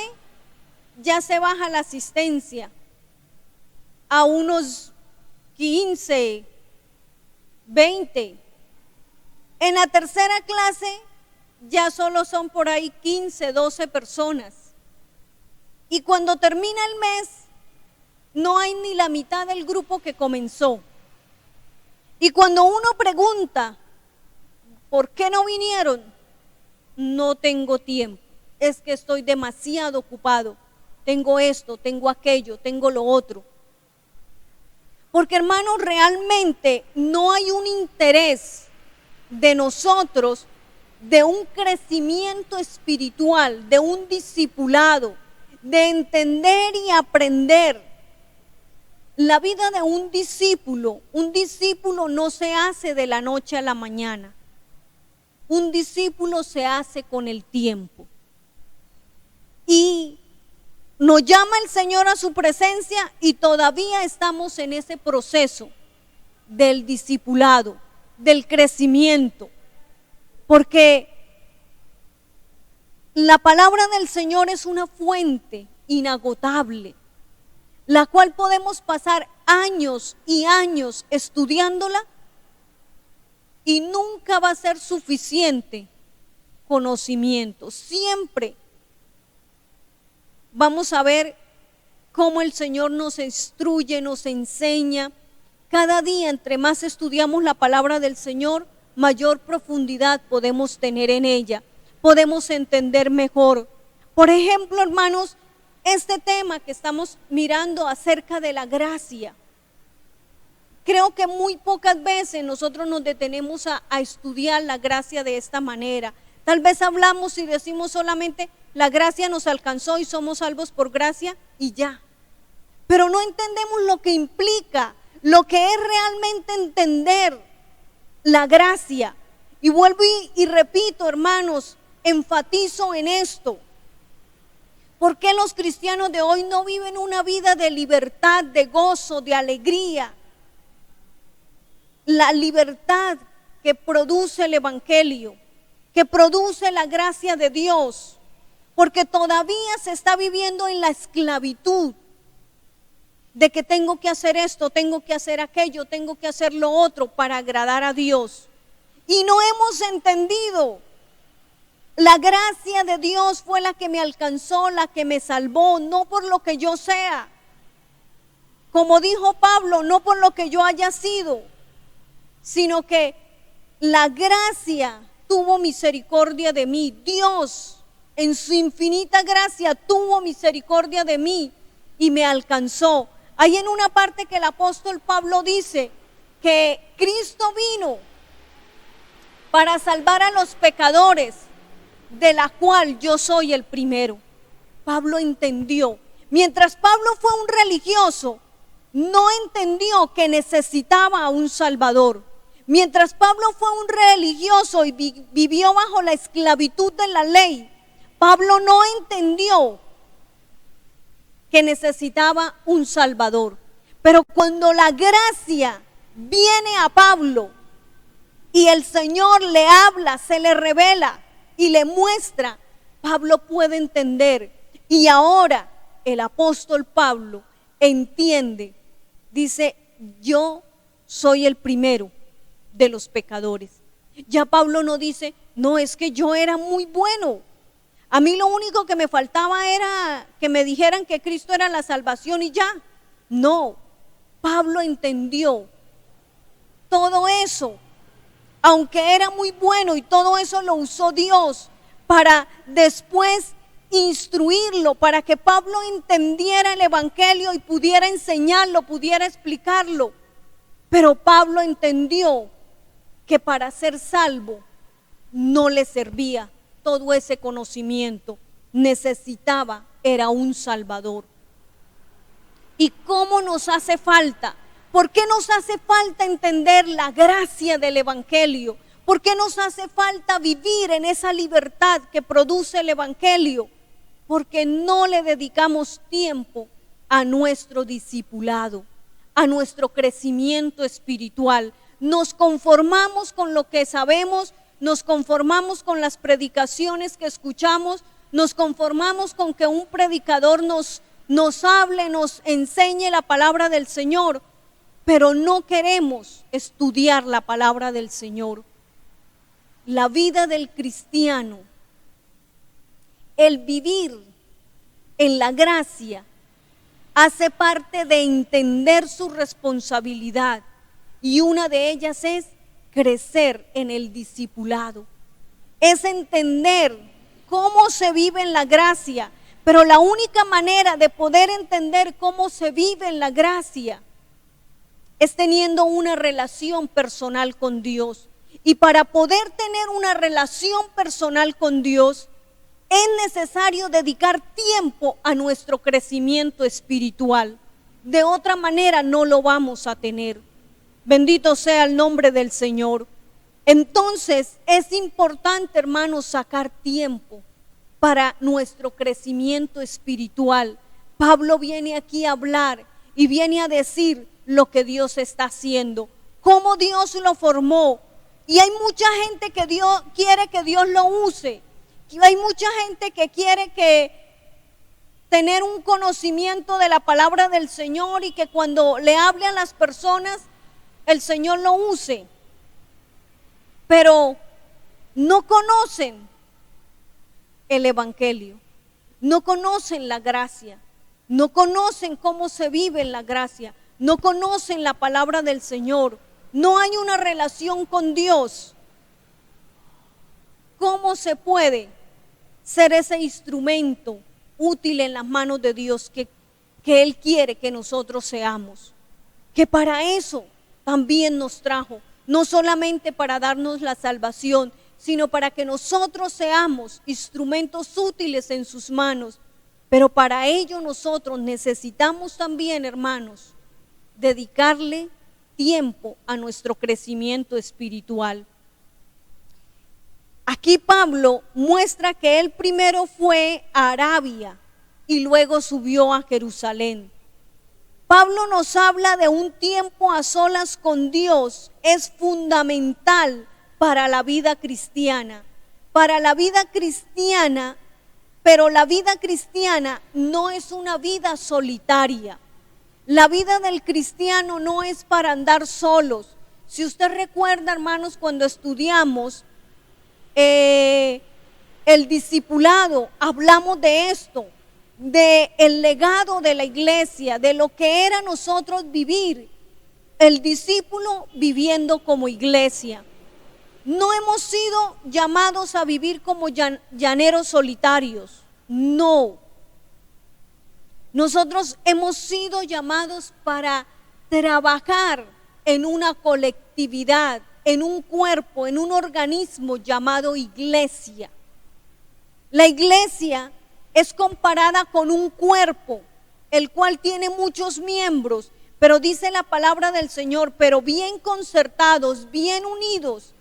ya se baja la asistencia a unos 15, 20. En la tercera clase ya solo son por ahí 15, 12 personas. Y cuando termina el mes, no hay ni la mitad del grupo que comenzó. Y cuando uno pregunta, ¿por qué no vinieron? No tengo tiempo, es que estoy demasiado ocupado. Tengo esto, tengo aquello, tengo lo otro. Porque, hermanos, realmente no hay un interés de nosotros de un crecimiento espiritual, de un discipulado, de entender y aprender. La vida de un discípulo no se hace de la noche a la mañana. Un discípulo se hace con el tiempo. Y nos llama el Señor a su presencia y todavía estamos en ese proceso del discipulado, del crecimiento. Porque la palabra del Señor es una fuente inagotable, la cual podemos pasar años y años estudiándola y nunca va a ser suficiente conocimiento. Siempre vamos a ver cómo el Señor nos instruye, nos enseña. Cada día, entre más estudiamos la palabra del Señor, mayor profundidad podemos tener en ella, podemos entender mejor. Por ejemplo, hermanos, este tema que estamos mirando acerca de la gracia, creo que muy pocas veces nosotros nos detenemos a estudiar la gracia de esta manera. Tal vez hablamos y decimos solamente la gracia nos alcanzó y somos salvos por gracia y ya. Pero no entendemos lo que implica, lo que es realmente entender la gracia. Y vuelvo y repito, hermanos, enfatizo en esto. ¿Por qué los cristianos de hoy no viven una vida de libertad, de gozo, de alegría? La libertad que produce el evangelio, que produce la gracia de Dios, porque todavía se está viviendo en la esclavitud de que tengo que hacer esto, tengo que hacer aquello, tengo que hacer lo otro para agradar a Dios. Y no hemos entendido. La gracia de Dios fue la que me alcanzó, la que me salvó, no por lo que yo sea. Como dijo Pablo, no por lo que yo haya sido, sino que la gracia tuvo misericordia de mí. Dios, en su infinita gracia, tuvo misericordia de mí y me alcanzó. Hay en una parte que el apóstol Pablo dice que Cristo vino para salvar a los pecadores, de la cual yo soy el primero. Pablo entendió. Mientras Pablo fue un religioso, no entendió que necesitaba a un Salvador. Mientras Pablo fue un religioso y vivió bajo la esclavitud de la ley, Pablo no entendió que necesitaba un Salvador. Pero cuando la gracia viene a Pablo y el Señor le habla, se le revela y le muestra, Pablo puede entender. Y ahora el apóstol Pablo entiende, dice, yo soy el primero de los pecadores. Ya Pablo no dice, no, es que yo era muy bueno. A mí lo único que me faltaba era que me dijeran que Cristo era la salvación y ya. No, Pablo entendió todo eso. Aunque era muy bueno y todo eso lo usó Dios para después instruirlo, para que Pablo entendiera el evangelio y pudiera enseñarlo, pudiera explicarlo. Pero Pablo entendió que para ser salvo no le servía todo ese conocimiento, necesitaba, era un Salvador. ¿Y cómo nos hace falta? ¿Por qué nos hace falta entender la gracia del evangelio? ¿Por qué nos hace falta vivir en esa libertad que produce el evangelio? Porque no le dedicamos tiempo a nuestro discipulado, a nuestro crecimiento espiritual. Nos conformamos con lo que sabemos, nos conformamos con las predicaciones que escuchamos, nos conformamos con que un predicador nos hable, nos enseñe la palabra del Señor, pero no queremos estudiar la palabra del Señor. La vida del cristiano, el vivir en la gracia, hace parte de entender su responsabilidad, y una de ellas es crecer en el discipulado. Es entender cómo se vive en la gracia, pero la única manera de poder entender cómo se vive en la gracia es teniendo una relación personal con Dios. Y para poder tener una relación personal con Dios, es necesario dedicar tiempo a nuestro crecimiento espiritual. De otra manera no lo vamos a tener. Bendito sea el nombre del Señor. Entonces es importante, hermanos, sacar tiempo para nuestro crecimiento espiritual. Pablo viene aquí a hablar y viene a decir lo que Dios está haciendo, cómo Dios lo formó. Y hay mucha gente que quiere que Dios lo use. Y hay mucha gente que quiere tener un conocimiento de la palabra del Señor y que cuando le hable a las personas, el Señor lo use. Pero no conocen el evangelio, no conocen la gracia, no conocen cómo se vive en la gracia, no conocen la palabra del Señor, no hay una relación con Dios. ¿Cómo se puede ser ese instrumento útil en las manos de Dios que Él quiere que nosotros seamos? Que para eso también nos trajo, no solamente para darnos la salvación, sino para que nosotros seamos instrumentos útiles en sus manos. Pero para ello nosotros necesitamos también, hermanos, dedicarle tiempo a nuestro crecimiento espiritual. Aquí Pablo muestra que él primero fue a Arabia y luego subió a Jerusalén. Pablo nos habla de un tiempo a solas con Dios, es fundamental para la vida cristiana. Para la vida cristiana, pero la vida cristiana no es una vida solitaria. La vida del cristiano no es para andar solos. Si usted recuerda, hermanos, cuando estudiamos el discipulado, hablamos de esto, de el legado de la iglesia, de lo que era nosotros vivir, el discípulo viviendo como iglesia. No hemos sido llamados a vivir como llaneros solitarios, no. Nosotros hemos sido llamados para trabajar en una colectividad, en un cuerpo, en un organismo llamado iglesia. La iglesia es comparada con un cuerpo, el cual tiene muchos miembros, pero dice la palabra del Señor, pero bien concertados, bien unidos,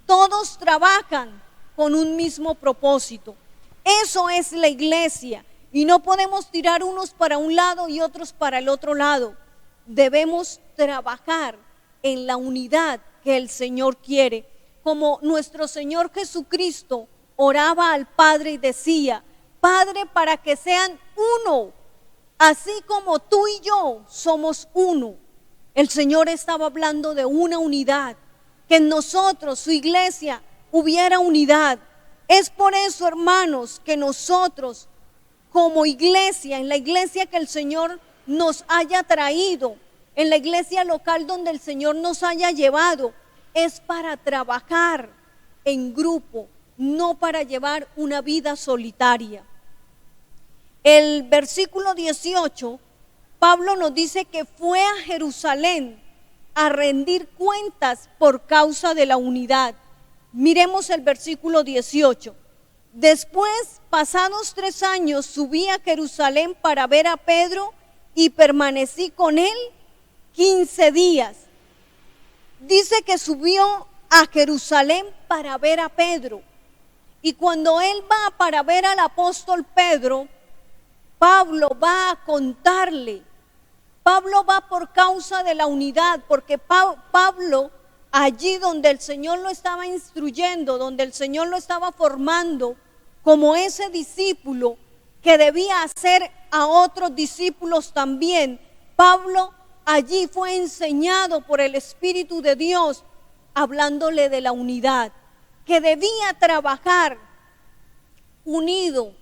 todos trabajan con un mismo propósito. Eso es la iglesia, y no podemos tirar unos para un lado y otros para el otro lado. Debemos trabajar en la unidad que el Señor quiere, como nuestro Señor Jesucristo oraba al Padre y decía: Padre, para que sean uno, así como tú y yo somos uno. El Señor estaba hablando de una unidad, que en nosotros, su iglesia, hubiera unidad. Es por eso, hermanos, que nosotros como iglesia, en la iglesia que el Señor nos haya traído, en la iglesia local donde el Señor nos haya llevado, es para trabajar en grupo, no para llevar una vida solitaria. El versículo 18, Pablo nos dice que fue a Jerusalén a rendir cuentas por causa de la unidad. Miremos el versículo 18. Después, pasados 3 años, subí a Jerusalén para ver a Pedro y permanecí con él 15 días. Dice que subió a Jerusalén para ver a Pedro. Y cuando él va para ver al apóstol Pedro, Pablo va a contarle. Pablo va por causa de la unidad, porque Pablo, allí donde el Señor lo estaba instruyendo, donde el Señor lo estaba formando, como ese discípulo que debía hacer a otros discípulos también, Pablo allí fue enseñado por el Espíritu de Dios, hablándole de la unidad, que debía trabajar unido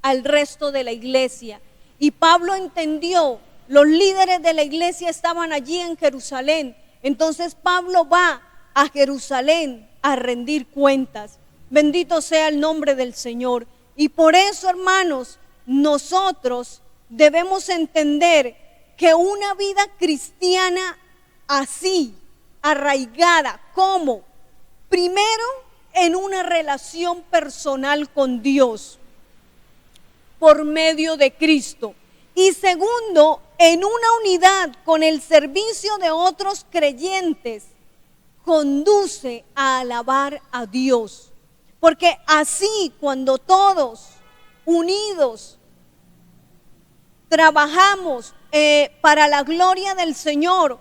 al resto de la iglesia. Y Pablo entendió, los líderes de la iglesia estaban allí en Jerusalén, entonces Pablo va a Jerusalén a rendir cuentas. Bendito sea el nombre del Señor. Y por eso, hermanos, nosotros debemos entender que una vida cristiana así, arraigada, ¿cómo? Primero, en una relación personal con Dios, por medio de Cristo. Y segundo, en una unidad con el servicio de otros creyentes, conduce a alabar a Dios. Porque así, cuando todos unidos trabajamos para la gloria del Señor,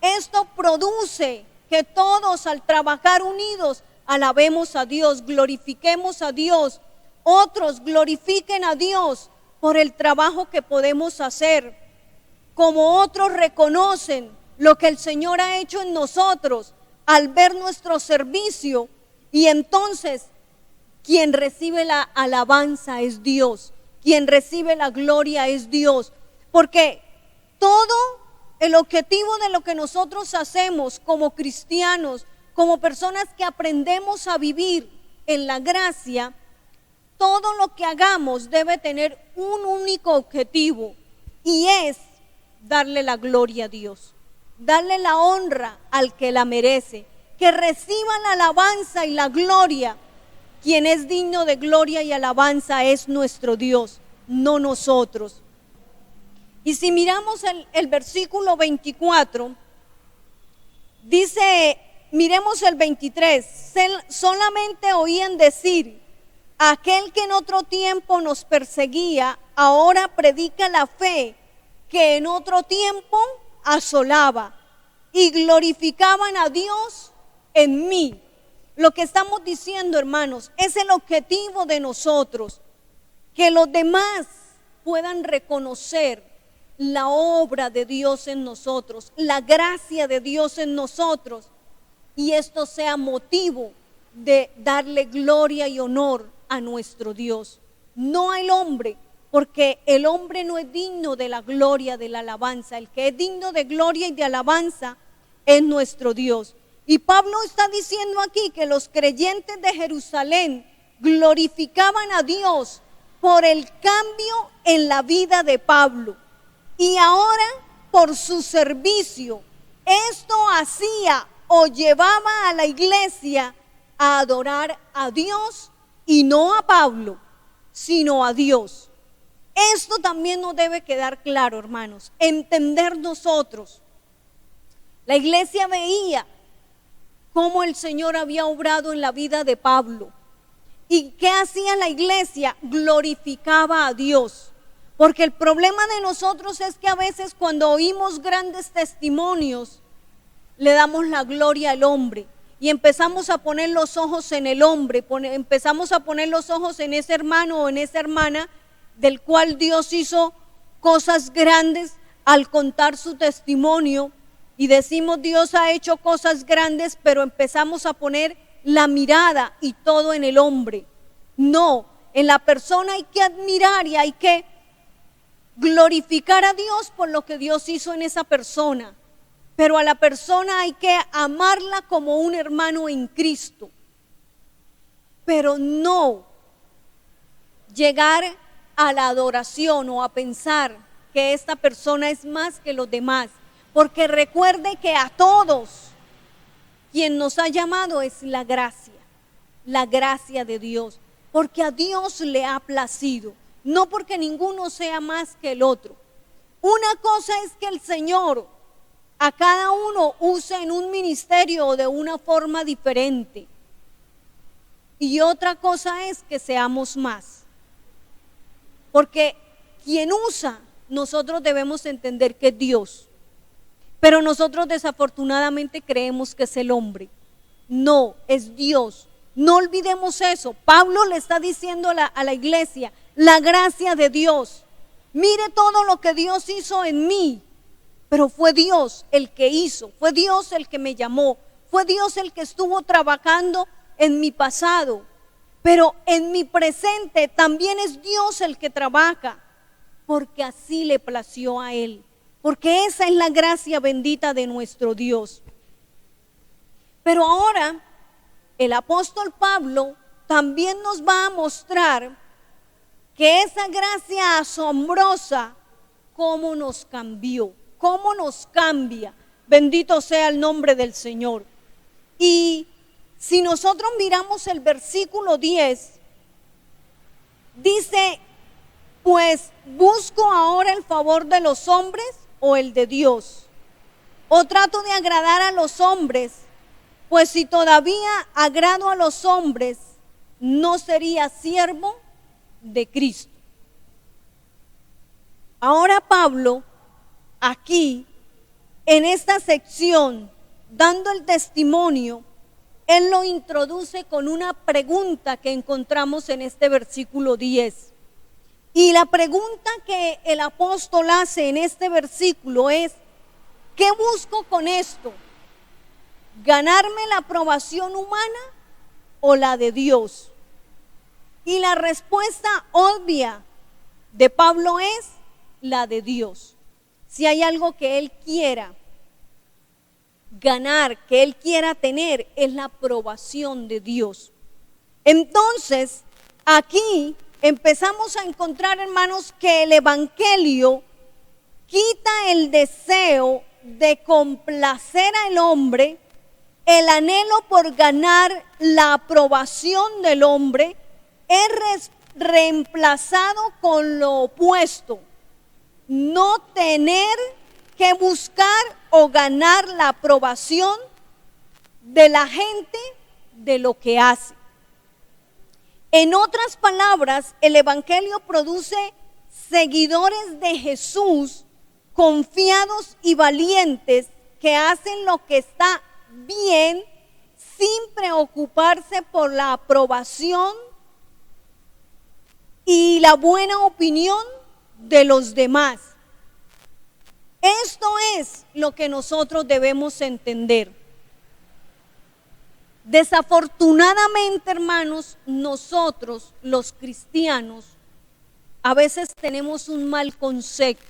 esto produce que todos, al trabajar unidos, alabemos a Dios, glorifiquemos a Dios, otros glorifiquen a Dios por el trabajo que podemos hacer, como otros reconocen lo que el Señor ha hecho en nosotros al ver nuestro servicio, y entonces quien recibe la alabanza es Dios, quien recibe la gloria es Dios, porque todo el objetivo de lo que nosotros hacemos como cristianos, como personas que aprendemos a vivir en la gracia, todo lo que hagamos debe tener un único objetivo, y es darle la gloria a Dios, darle la honra al que la merece, que reciba la alabanza y la gloria. Quien es digno de gloria y alabanza es nuestro Dios, no nosotros. Y si miramos el versículo 24, dice, miremos el 23, solamente oían decir, aquel que en otro tiempo nos perseguía, ahora predica la fe que en otro tiempo asolaba, y glorificaban a Dios en mí. Lo que estamos diciendo, hermanos, es el objetivo de nosotros, que los demás puedan reconocer la obra de Dios en nosotros, la gracia de Dios en nosotros, y esto sea motivo de darle gloria y honor a nuestro Dios, no al hombre, porque el hombre no es digno de la gloria, de la alabanza. El que es digno de gloria y de alabanza es nuestro Dios. Y Pablo está diciendo aquí que los creyentes de Jerusalén glorificaban a Dios por el cambio en la vida de Pablo. Y ahora, por su servicio, esto hacía o llevaba a la iglesia a adorar a Dios y no a Pablo, sino a Dios. Esto también nos debe quedar claro, hermanos, entender nosotros. La iglesia veía cómo el Señor había obrado en la vida de Pablo. ¿Y qué hacía la iglesia? Glorificaba a Dios. Porque el problema de nosotros es que a veces cuando oímos grandes testimonios, le damos la gloria al hombre y empezamos a poner los ojos en el hombre, empezamos a poner los ojos en ese hermano o en esa hermana del cual Dios hizo cosas grandes al contar su testimonio, y decimos Dios ha hecho cosas grandes, pero empezamos a poner la mirada y todo en el hombre. No, en la persona hay que admirar y hay que glorificar a Dios por lo que Dios hizo en esa persona. Pero a la persona hay que amarla como un hermano en Cristo. Pero no llegar a la adoración o a pensar que esta persona es más que los demás. Porque recuerde que a todos quien nos ha llamado es la gracia de Dios. Porque a Dios le ha placido, no porque ninguno sea más que el otro. Una cosa es que el Señor a cada uno use en un ministerio o de una forma diferente. Y otra cosa es que seamos más. Porque quien usa, nosotros debemos entender que es Dios. Pero nosotros desafortunadamente creemos que es el hombre. No, es Dios. No olvidemos eso. Pablo le está diciendo a la iglesia, la gracia de Dios. Mire todo lo que Dios hizo en mí. Pero fue Dios el que hizo, fue Dios el que me llamó, fue Dios el que estuvo trabajando en mi pasado. Pero en mi presente también es Dios el que trabaja, porque así le plació a Él. Porque esa es la gracia bendita de nuestro Dios. Pero ahora el apóstol Pablo también nos va a mostrar que esa gracia asombrosa, cómo nos cambió, cómo nos cambia. Bendito sea el nombre del Señor. Y si nosotros miramos el versículo 10, dice, pues busco ahora el favor de los hombres o el de Dios, o trato de agradar a los hombres, pues si todavía agrado a los hombres, no sería siervo de Cristo. Ahora Pablo, aquí, en esta sección, dando el testimonio, él lo introduce con una pregunta que encontramos en este versículo 10. Y la pregunta que el apóstol hace en este versículo es, ¿qué busco con esto? ¿Ganarme la aprobación humana o la de Dios? Y la respuesta obvia de Pablo es la de Dios. Si hay algo que él quiera ganar, que él quiera tener, es la aprobación de Dios. Entonces, aquí empezamos a encontrar, hermanos, que el evangelio quita el deseo de complacer al hombre el anhelo por ganar la aprobación del hombre es reemplazado con lo opuesto: no tener que buscar o ganar la aprobación de la gente de lo que hace. En otras palabras, el Evangelio produce seguidores de Jesús confiados y valientes que hacen lo que está bien sin preocuparse por la aprobación y la buena opinión de los demás. Esto es lo que nosotros debemos entender. Desafortunadamente, hermanos, nosotros los cristianos a veces tenemos un mal concepto.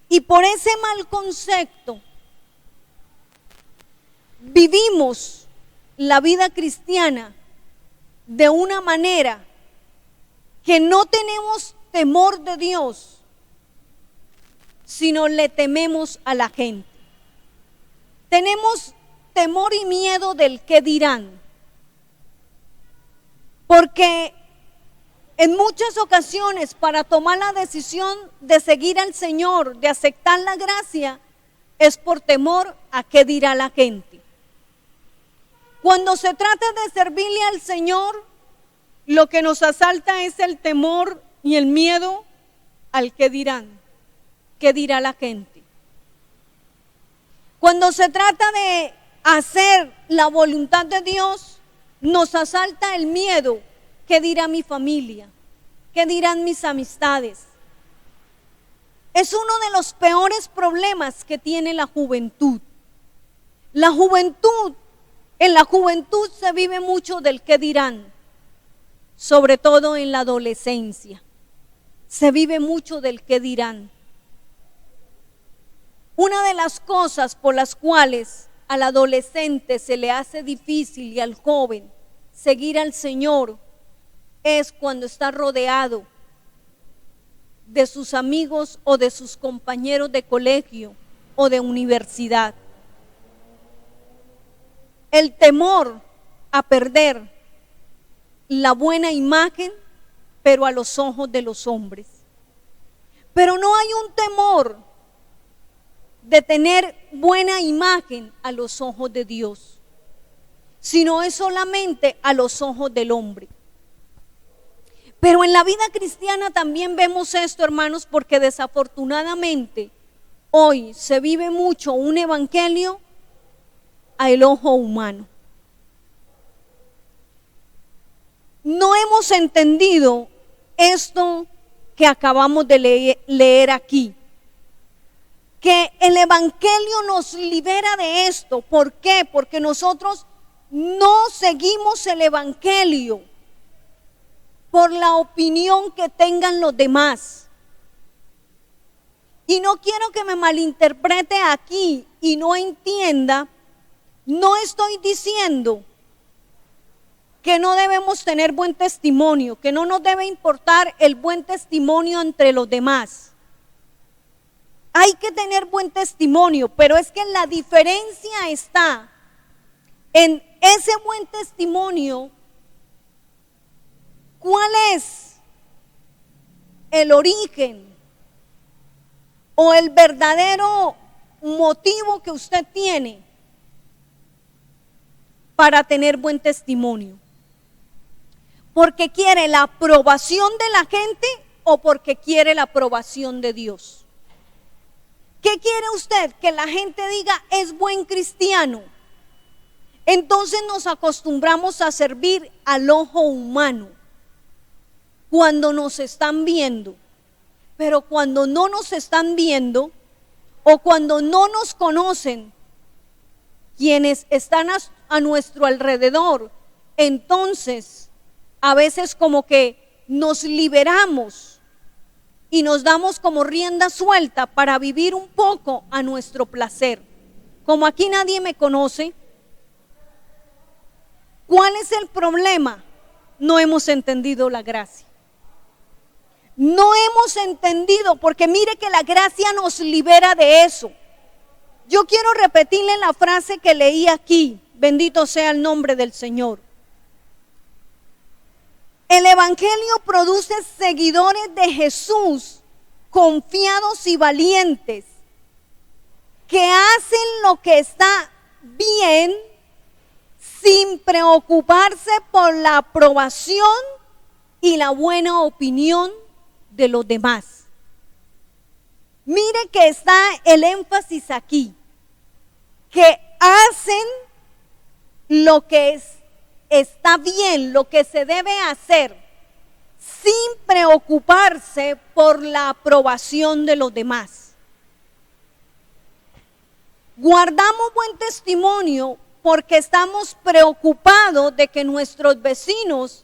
Y por ese mal concepto vivimos la vida cristiana de una manera que no tenemos temor de Dios, sino le tememos a la gente. Tenemos temor y miedo del qué dirán, porque en muchas ocasiones para tomar la decisión de seguir al Señor, de aceptar la gracia, es por temor a qué dirá la gente. Cuando se trata de servirle al Señor, lo que nos asalta es el temor y el miedo al qué dirán, qué dirá la gente. Cuando se trata de hacer la voluntad de Dios, nos asalta el miedo: ¿qué dirá mi familia? ¿Qué dirán mis amistades? Es uno de los peores problemas que tiene la juventud. La juventud, en la juventud se vive mucho del qué dirán, sobre todo en la adolescencia. Se vive mucho del qué dirán. Una de las cosas por las cuales al adolescente se le hace difícil y al joven seguir al Señor es cuando está rodeado de sus amigos o de sus compañeros de colegio o de universidad. El temor a perder la buena imagen, pero a los ojos de los hombres. Pero no hay un temor de tener buena imagen a los ojos de Dios, sino es solamente a los ojos del hombre. Pero en la vida cristiana también vemos esto, hermanos, porque desafortunadamente hoy se vive mucho un evangelio al ojo humano. No hemos entendido esto que acabamos de leer aquí, que el evangelio nos libera de esto. ¿Por qué? Porque nosotros no seguimos el evangelio por la opinión que tengan los demás. Y no quiero que me malinterprete aquí y no entienda, no estoy diciendo que no debemos tener buen testimonio, que no nos debe importar el buen testimonio entre los demás. Hay que tener buen testimonio, pero es que la diferencia está en ese buen testimonio. ¿Cuál es el origen o el verdadero motivo que usted tiene para tener buen testimonio? ¿Porque quiere la aprobación de la gente o porque quiere la aprobación de Dios? ¿Qué quiere usted? Que la gente diga es buen cristiano. Entonces nos acostumbramos a servir al ojo humano cuando nos están viendo, pero cuando no nos están viendo o cuando no nos conocen quienes están a nuestro alrededor, entonces a veces como que nos liberamos y nos damos como rienda suelta para vivir un poco a nuestro placer. Como aquí nadie me conoce, ¿cuál es el problema? No hemos entendido la gracia. No hemos entendido, porque mire que la gracia nos libera de eso. yo quiero repetirle la frase que leí aquí. Bendito sea el nombre del Señor. El Evangelio produce seguidores de Jesús confiados y valientes que hacen lo que está bien sin preocuparse por la aprobación y la buena opinión de los demás. Mire que está el énfasis aquí, que hacen lo que está bien, lo que se debe hacer, sin preocuparse por la aprobación de los demás. Guardamos buen testimonio porque estamos preocupados de que nuestros vecinos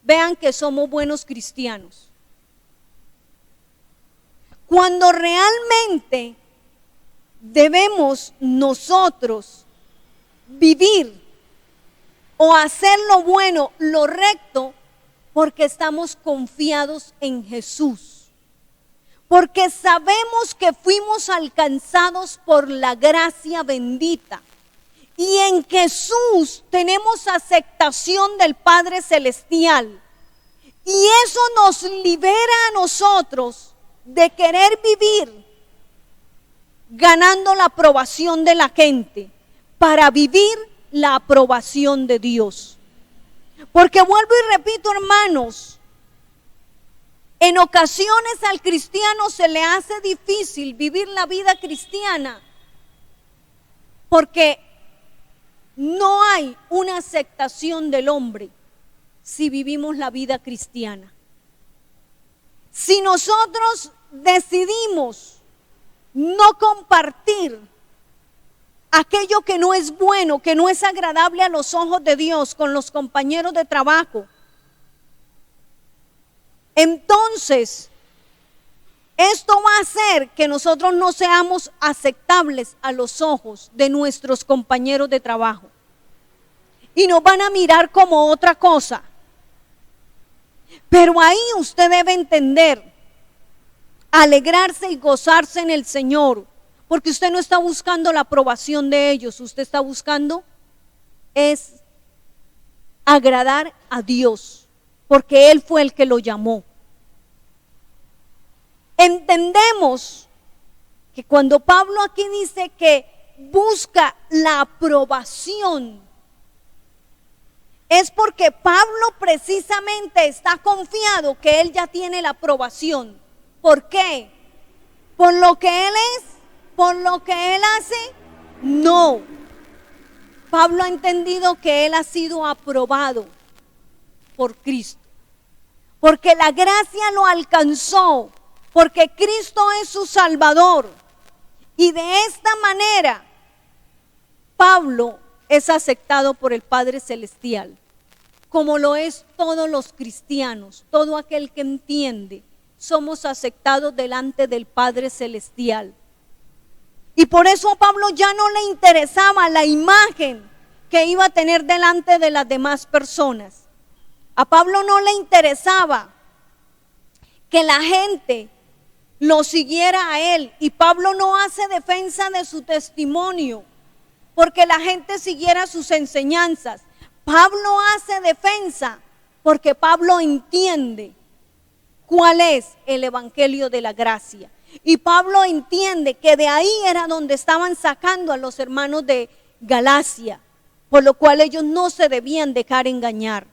vean que somos buenos cristianos. Cuando realmente debemos nosotros vivir o hacer lo bueno, lo recto, porque estamos confiados en Jesús. Porque sabemos que fuimos alcanzados por la gracia bendita. Y en Jesús tenemos aceptación del Padre Celestial. Y eso nos libera a nosotros de querer vivir ganando la aprobación de la gente para vivir la aprobación de Dios. Porque vuelvo y repito, hermanos, en ocasiones al cristiano se le hace difícil vivir la vida cristiana porque no hay una aceptación del hombre si vivimos la vida cristiana. Si nosotros decidimos no compartir aquello que no es bueno, que no es agradable a los ojos de Dios con los compañeros de trabajo, entonces esto va a hacer que nosotros no seamos aceptables a los ojos de nuestros compañeros de trabajo y nos van a mirar como otra cosa. Pero ahí usted debe entender, alegrarse y gozarse en el Señor, porque usted no está buscando la aprobación de ellos, usted está buscando es agradar a Dios, porque Él fue el que lo llamó. Entendemos que cuando Pablo aquí dice que busca la aprobación, es porque Pablo precisamente está confiado que él ya tiene la aprobación. ¿Por qué? ¿Por lo que él es? ¿Por lo que él hace? No. Pablo ha entendido que él ha sido aprobado por Cristo, porque la gracia lo alcanzó, porque Cristo es su Salvador. Y de esta manera, Pablo es aceptado por el Padre Celestial, como lo es todos los cristianos, todo aquel que entiende, somos aceptados delante del Padre Celestial. Y por eso a Pablo ya no le interesaba la imagen que iba a tener delante de las demás personas. A Pablo no le interesaba que la gente lo siguiera a él, y Pablo no hace defensa de su testimonio porque la gente siguiera sus enseñanzas. Pablo hace defensa porque Pablo entiende cuál es el evangelio de la gracia, y Pablo entiende que de ahí era donde estaban sacando a los hermanos de Galacia, por lo cual ellos no se debían dejar engañar,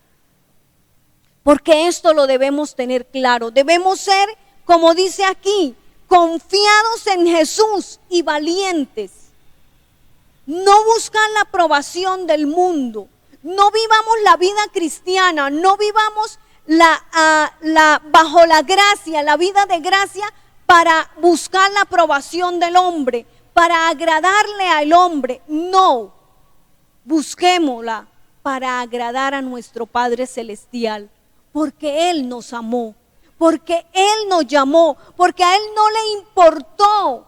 porque esto lo debemos tener claro. Debemos ser, como dice aquí, confiados en Jesús y valientes. No buscar la aprobación del mundo. No vivamos la vida cristiana, no vivamos bajo la gracia, la vida de gracia para buscar la aprobación del hombre, para agradarle al hombre. No, busquémosla para agradar a nuestro Padre Celestial, porque Él nos amó, porque Él nos llamó, porque a Él no le importó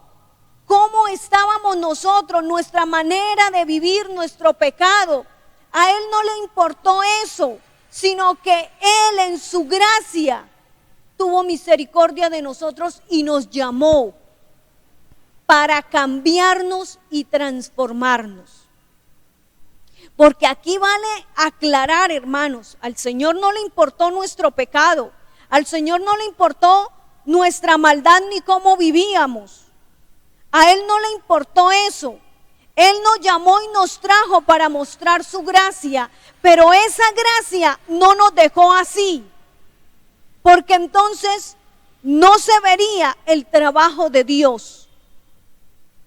cómo estábamos nosotros, nuestra manera de vivir, nuestro pecado. A Él no le importó eso, sino que Él en su gracia tuvo misericordia de nosotros y nos llamó para cambiarnos y transformarnos. Porque aquí vale aclarar, hermanos, al Señor no le importó nuestro pecado, al Señor no le importó nuestra maldad ni cómo vivíamos. A Él no le importó eso. Él nos llamó y nos trajo para mostrar su gracia, pero esa gracia no nos dejó así, porque entonces no se vería el trabajo de Dios.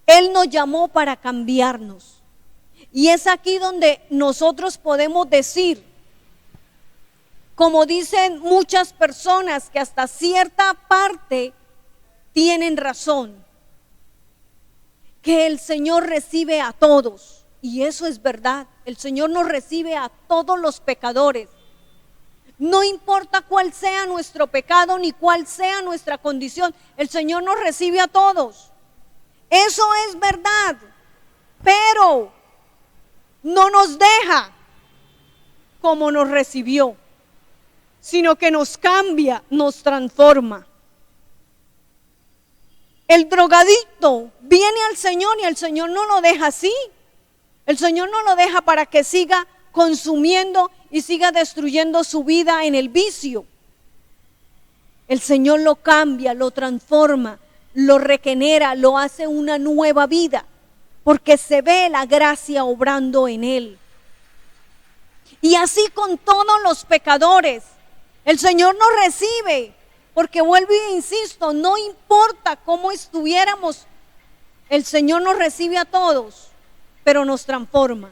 Él nos llamó para cambiarnos. Y es aquí donde nosotros podemos decir, como dicen muchas personas, que hasta cierta parte tienen razón, que el Señor recibe a todos. Y eso es verdad. El Señor nos recibe a todos los pecadores. No importa cuál sea nuestro pecado ni cuál sea nuestra condición, el Señor nos recibe a todos. Eso es verdad, pero no nos deja como nos recibió, sino que nos cambia, nos transforma. El drogadicto viene al Señor y el Señor no lo deja así. El Señor no lo deja para que siga consumiendo y siga destruyendo su vida en el vicio. El Señor lo cambia, lo transforma, lo regenera, lo hace una nueva vida, porque se ve la gracia obrando en él. Y así con todos los pecadores, el Señor nos recibe, porque vuelvo e insisto, no importa cómo estuviéramos, el Señor nos recibe a todos, pero nos transforma.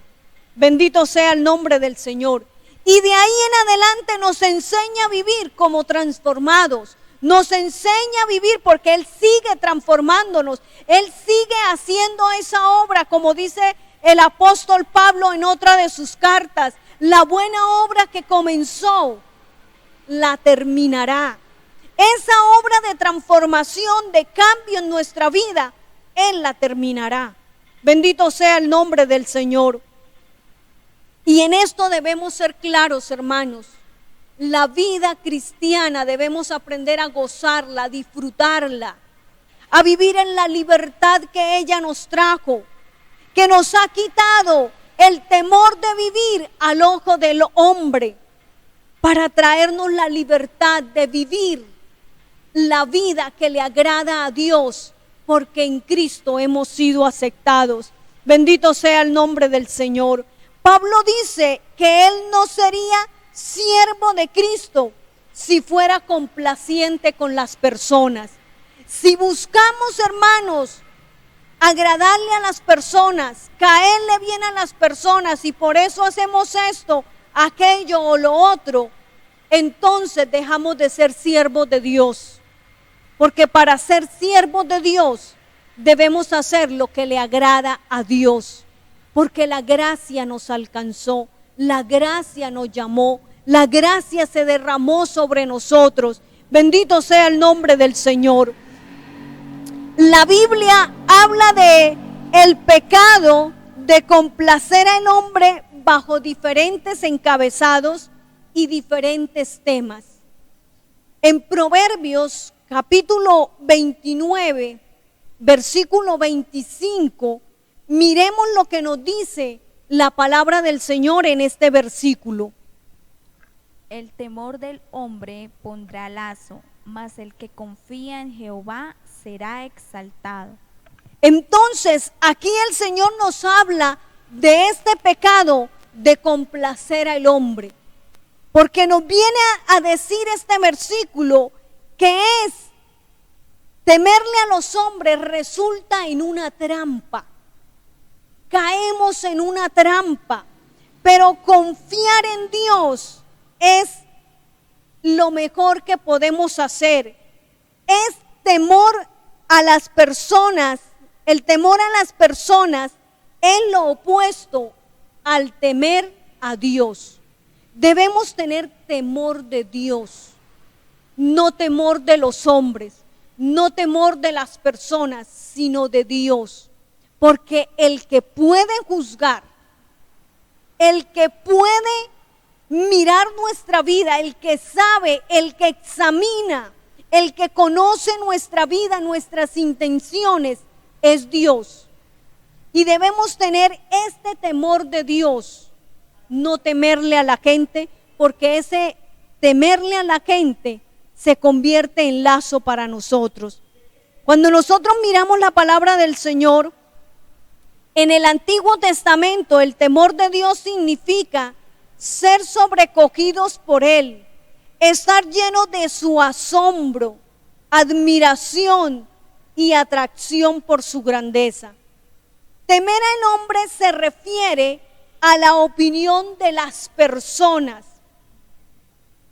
Bendito sea el nombre del Señor. Y de ahí en adelante nos enseña a vivir como transformados. Nos enseña a vivir porque Él sigue transformándonos. Él sigue haciendo esa obra, como dice el apóstol Pablo en otra de sus cartas. La buena obra que comenzó, la terminará. Esa obra de transformación, de cambio en nuestra vida, Él la terminará. Bendito sea el nombre del Señor. Y en esto debemos ser claros, hermanos. La vida cristiana debemos aprender a gozarla, a disfrutarla, a vivir en la libertad que ella nos trajo, que nos ha quitado el temor de vivir al ojo del hombre, para traernos la libertad de vivir la vida que le agrada a Dios, porque en Cristo hemos sido aceptados. Bendito sea el nombre del Señor. Pablo dice que él no sería siervo de Cristo si fuera complaciente con las personas. Si buscamos, hermanos, agradarle a las personas, caerle bien a las personas y por eso hacemos esto, aquello o lo otro, entonces dejamos de ser siervos de Dios. Porque para ser siervos de Dios debemos hacer lo que le agrada a Dios. Porque la gracia nos alcanzó, la gracia nos llamó, la gracia se derramó sobre nosotros. Bendito sea el nombre del Señor. La Biblia habla de el pecado de complacer al hombre bajo diferentes encabezados y diferentes temas. En Proverbios capítulo 29, versículo 25, miremos lo que nos dice la palabra del Señor en este versículo. El temor del hombre pondrá lazo, mas el que confía en Jehová será exaltado. Entonces, aquí el Señor nos habla de este pecado de complacer al hombre, porque nos viene a decir este versículo que es temerle a los hombres resulta en una trampa. Caemos en una trampa, pero confiar en Dios es lo mejor que podemos hacer. Es temor a las personas, el temor a las personas es lo opuesto al temer a Dios. Debemos tener temor de Dios, no temor de los hombres, no temor de las personas, sino de Dios. Porque el que puede juzgar, el que puede mirar nuestra vida, el que sabe, el que examina, el que conoce nuestra vida, nuestras intenciones, es Dios. Y debemos tener este temor de Dios, no temerle a la gente, porque ese temerle a la gente se convierte en lazo para nosotros. Cuando nosotros miramos la palabra del Señor, en el Antiguo Testamento el temor de Dios significa ser sobrecogidos por Él, estar lleno de su asombro, admiración y atracción por su grandeza. Temer al hombre se refiere a la opinión de las personas,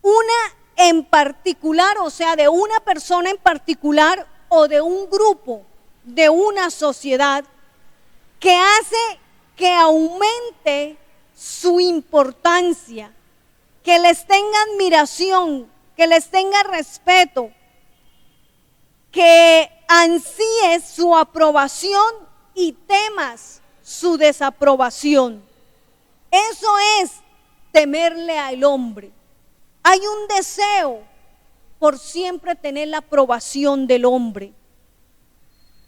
una en particular, o sea, de una persona en particular o de un grupo, de una sociedad, que hace que aumente su importancia, que les tenga admiración, que les tenga respeto, que ansíes su aprobación y temas su desaprobación. Eso es temerle al hombre. Hay un deseo por siempre tener la aprobación del hombre,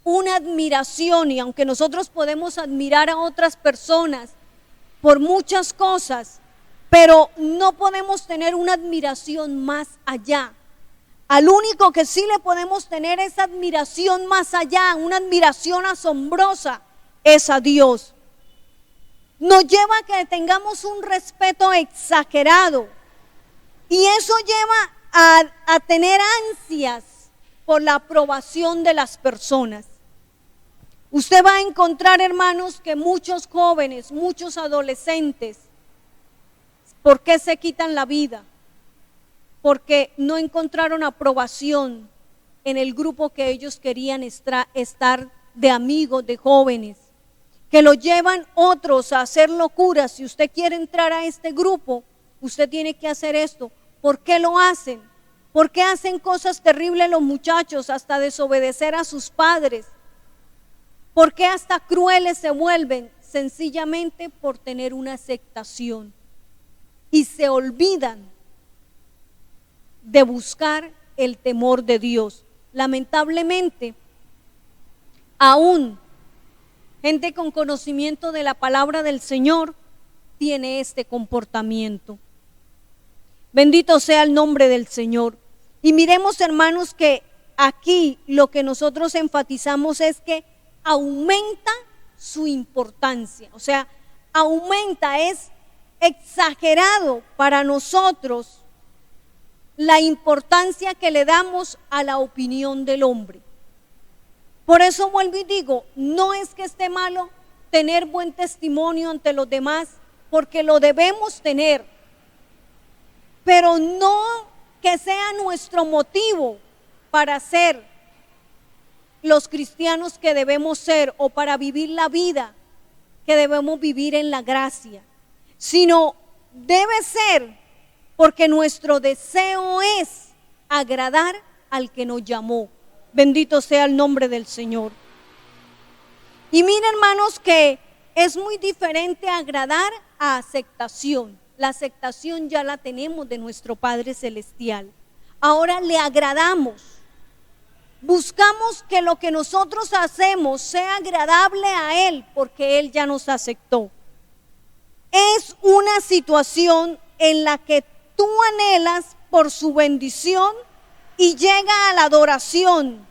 una admiración, y aunque nosotros podemos admirar a otras personas por muchas cosas, pero no podemos tener una admiración más allá. Al único que sí le podemos tener esa admiración más allá, una admiración asombrosa, es a Dios. Nos lleva a que tengamos un respeto exagerado, y eso lleva a tener ansias por la aprobación de las personas. Usted va a encontrar, hermanos, que muchos jóvenes, muchos adolescentes, ¿por qué se quitan la vida? Porque no encontraron aprobación en el grupo que ellos querían estar de amigos, de jóvenes, que lo llevan otros a hacer locuras. Si usted quiere entrar a este grupo, usted tiene que hacer esto. ¿Por qué lo hacen? ¿Por qué hacen cosas terribles los muchachos, hasta desobedecer a sus padres? ¿Por qué hasta crueles se vuelven? Sencillamente por tener una aceptación. Y se olvidan de buscar el temor de Dios. Lamentablemente, aún gente con conocimiento de la palabra del Señor tiene este comportamiento. Bendito sea el nombre del Señor. Y miremos, hermanos, que aquí lo que nosotros enfatizamos es que aumenta su importancia. O sea, aumenta, es exagerado para nosotros la importancia que le damos a la opinión del hombre. Por eso vuelvo y digo, no es que esté malo tener buen testimonio ante los demás, porque lo debemos tener, pero no que sea nuestro motivo para ser los cristianos que debemos ser, o para vivir la vida que debemos vivir en la gracia, sino debe ser porque nuestro deseo es agradar al que nos llamó. Bendito sea el nombre del Señor. Y miren, hermanos, que es muy diferente agradar a aceptación. La aceptación ya la tenemos de nuestro Padre Celestial. Ahora le agradamos. Buscamos que lo que nosotros hacemos sea agradable a Él, porque Él ya nos aceptó. Es una situación en la que tú anhelas por su bendición y llega a la adoración.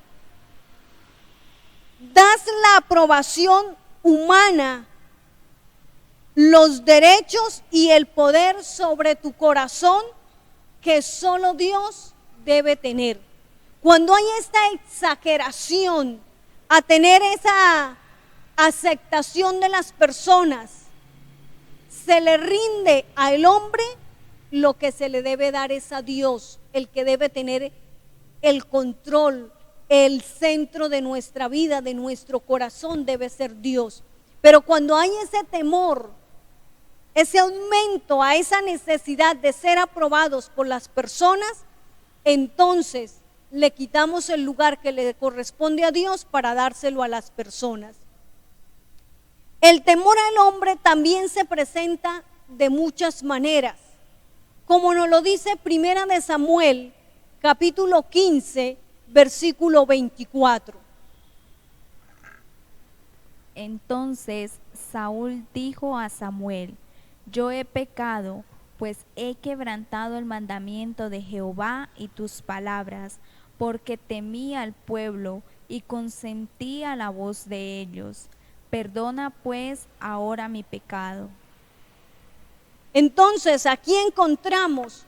Das la aprobación humana, los derechos y el poder sobre tu corazón que solo Dios debe tener. Cuando hay esta exageración a tener esa aceptación de las personas, se le rinde al hombre lo que se le debe dar es a Dios, el que debe tener el control, el centro de nuestra vida, de nuestro corazón debe ser Dios. Pero cuando hay ese temor, ese aumento a esa necesidad de ser aprobados por las personas, entonces le quitamos el lugar que le corresponde a Dios para dárselo a las personas. El temor al hombre también se presenta de muchas maneras, como nos lo dice Primera de Samuel, capítulo 15, versículo 24. Entonces Saúl dijo a Samuel: yo he pecado, pues he quebrantado el mandamiento de Jehová y tus palabras, porque temí al pueblo y consentí a la voz de ellos. Perdona pues ahora mi pecado. Entonces aquí encontramos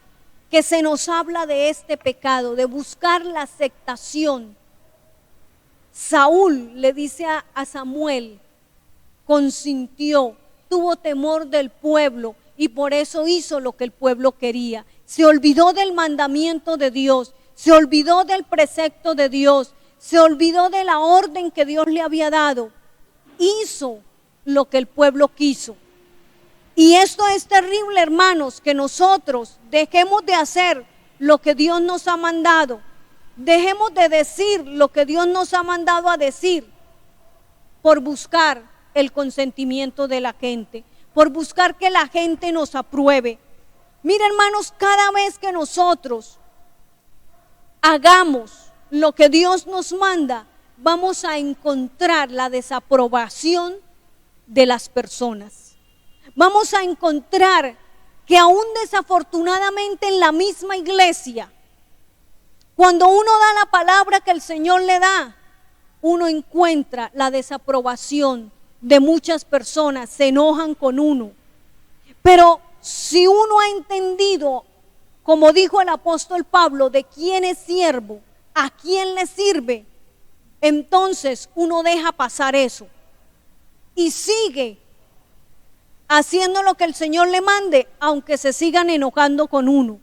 que se nos habla de este pecado, de buscar la aceptación. Saúl le dice a Samuel, consintió, tuvo temor del pueblo y por eso hizo lo que el pueblo quería. Se olvidó del mandamiento de Dios, se olvidó del precepto de Dios, se olvidó de la orden que Dios le había dado. Hizo lo que el pueblo quiso. Y esto es terrible, hermanos, que nosotros dejemos de hacer lo que Dios nos ha mandado. Dejemos de decir lo que Dios nos ha mandado a decir por buscar el consentimiento de la gente, por buscar que la gente nos apruebe. Mira, hermanos, cada vez que nosotros hagamos lo que Dios nos manda, vamos a encontrar la desaprobación de las personas. Vamos a encontrar que aún desafortunadamente en la misma iglesia, cuando uno da la palabra que el Señor le da, uno encuentra la desaprobación de muchas personas, se enojan con uno. Pero si uno ha entendido, como dijo el apóstol Pablo, de quién es siervo, a quién le sirve, entonces uno deja pasar eso y sigue haciendo lo que el Señor le mande, aunque se sigan enojando con uno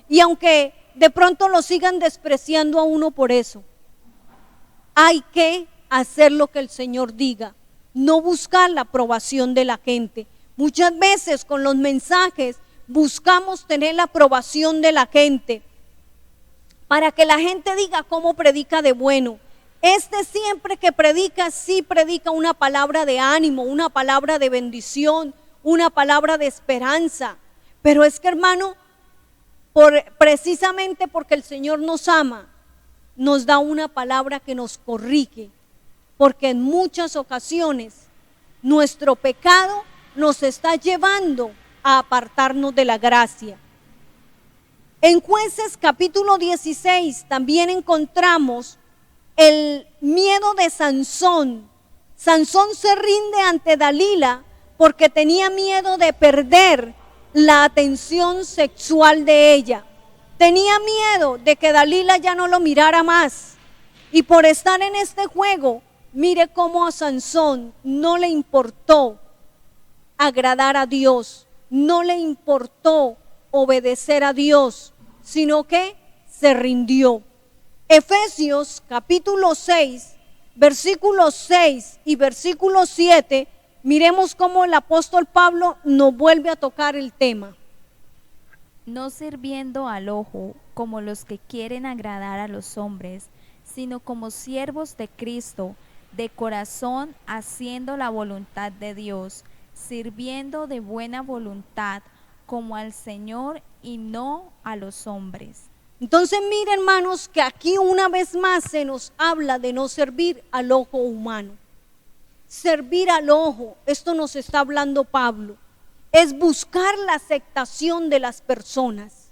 y aunque de pronto lo sigan despreciando a uno por eso. Hay que hacer lo que el Señor diga, no buscar la aprobación de la gente. Muchas veces con los mensajes buscamos tener la aprobación de la gente para que la gente diga cómo predica de bueno. Siempre que predica, sí predica una palabra de ánimo, una palabra de bendición, una palabra de esperanza. Pero es que, hermano, precisamente porque el Señor nos ama, nos da una palabra que nos corrige, porque en muchas ocasiones nuestro pecado nos está llevando a apartarnos de la gracia. En Jueces capítulo 16 también encontramos el miedo de Sansón. Sansón se rinde ante Dalila porque tenía miedo de perder la atención sexual de ella. Tenía miedo de que Dalila ya no lo mirara más. Y por estar en este juego, mire cómo a Sansón no le importó agradar a Dios, no le importó obedecer a Dios, sino que se rindió. Efesios capítulo 6, versículos 6 y versículo 7, miremos cómo el apóstol Pablo nos vuelve a tocar el tema. No sirviendo al ojo como los que quieren agradar a los hombres, sino como siervos de Cristo, de corazón haciendo la voluntad de Dios, sirviendo de buena voluntad como al Señor y no a los hombres. Entonces miren, hermanos, que aquí una vez más se nos habla de no servir al ojo humano. Servir al ojo, esto nos está hablando Pablo, es buscar la aceptación de las personas.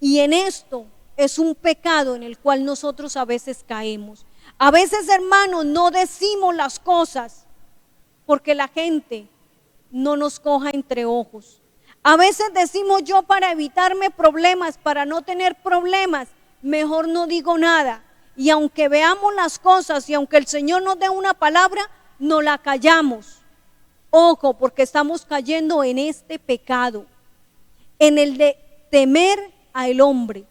Y en esto es un pecado en el cual nosotros a veces caemos. A veces, hermanos, no decimos las cosas porque la gente no nos coja entre ojos. A veces decimos, yo para evitarme problemas, para no tener problemas, mejor no digo nada. Y aunque veamos las cosas y aunque el Señor nos dé una palabra, no la callamos. Ojo, porque estamos cayendo en este pecado, en el de temer al hombre.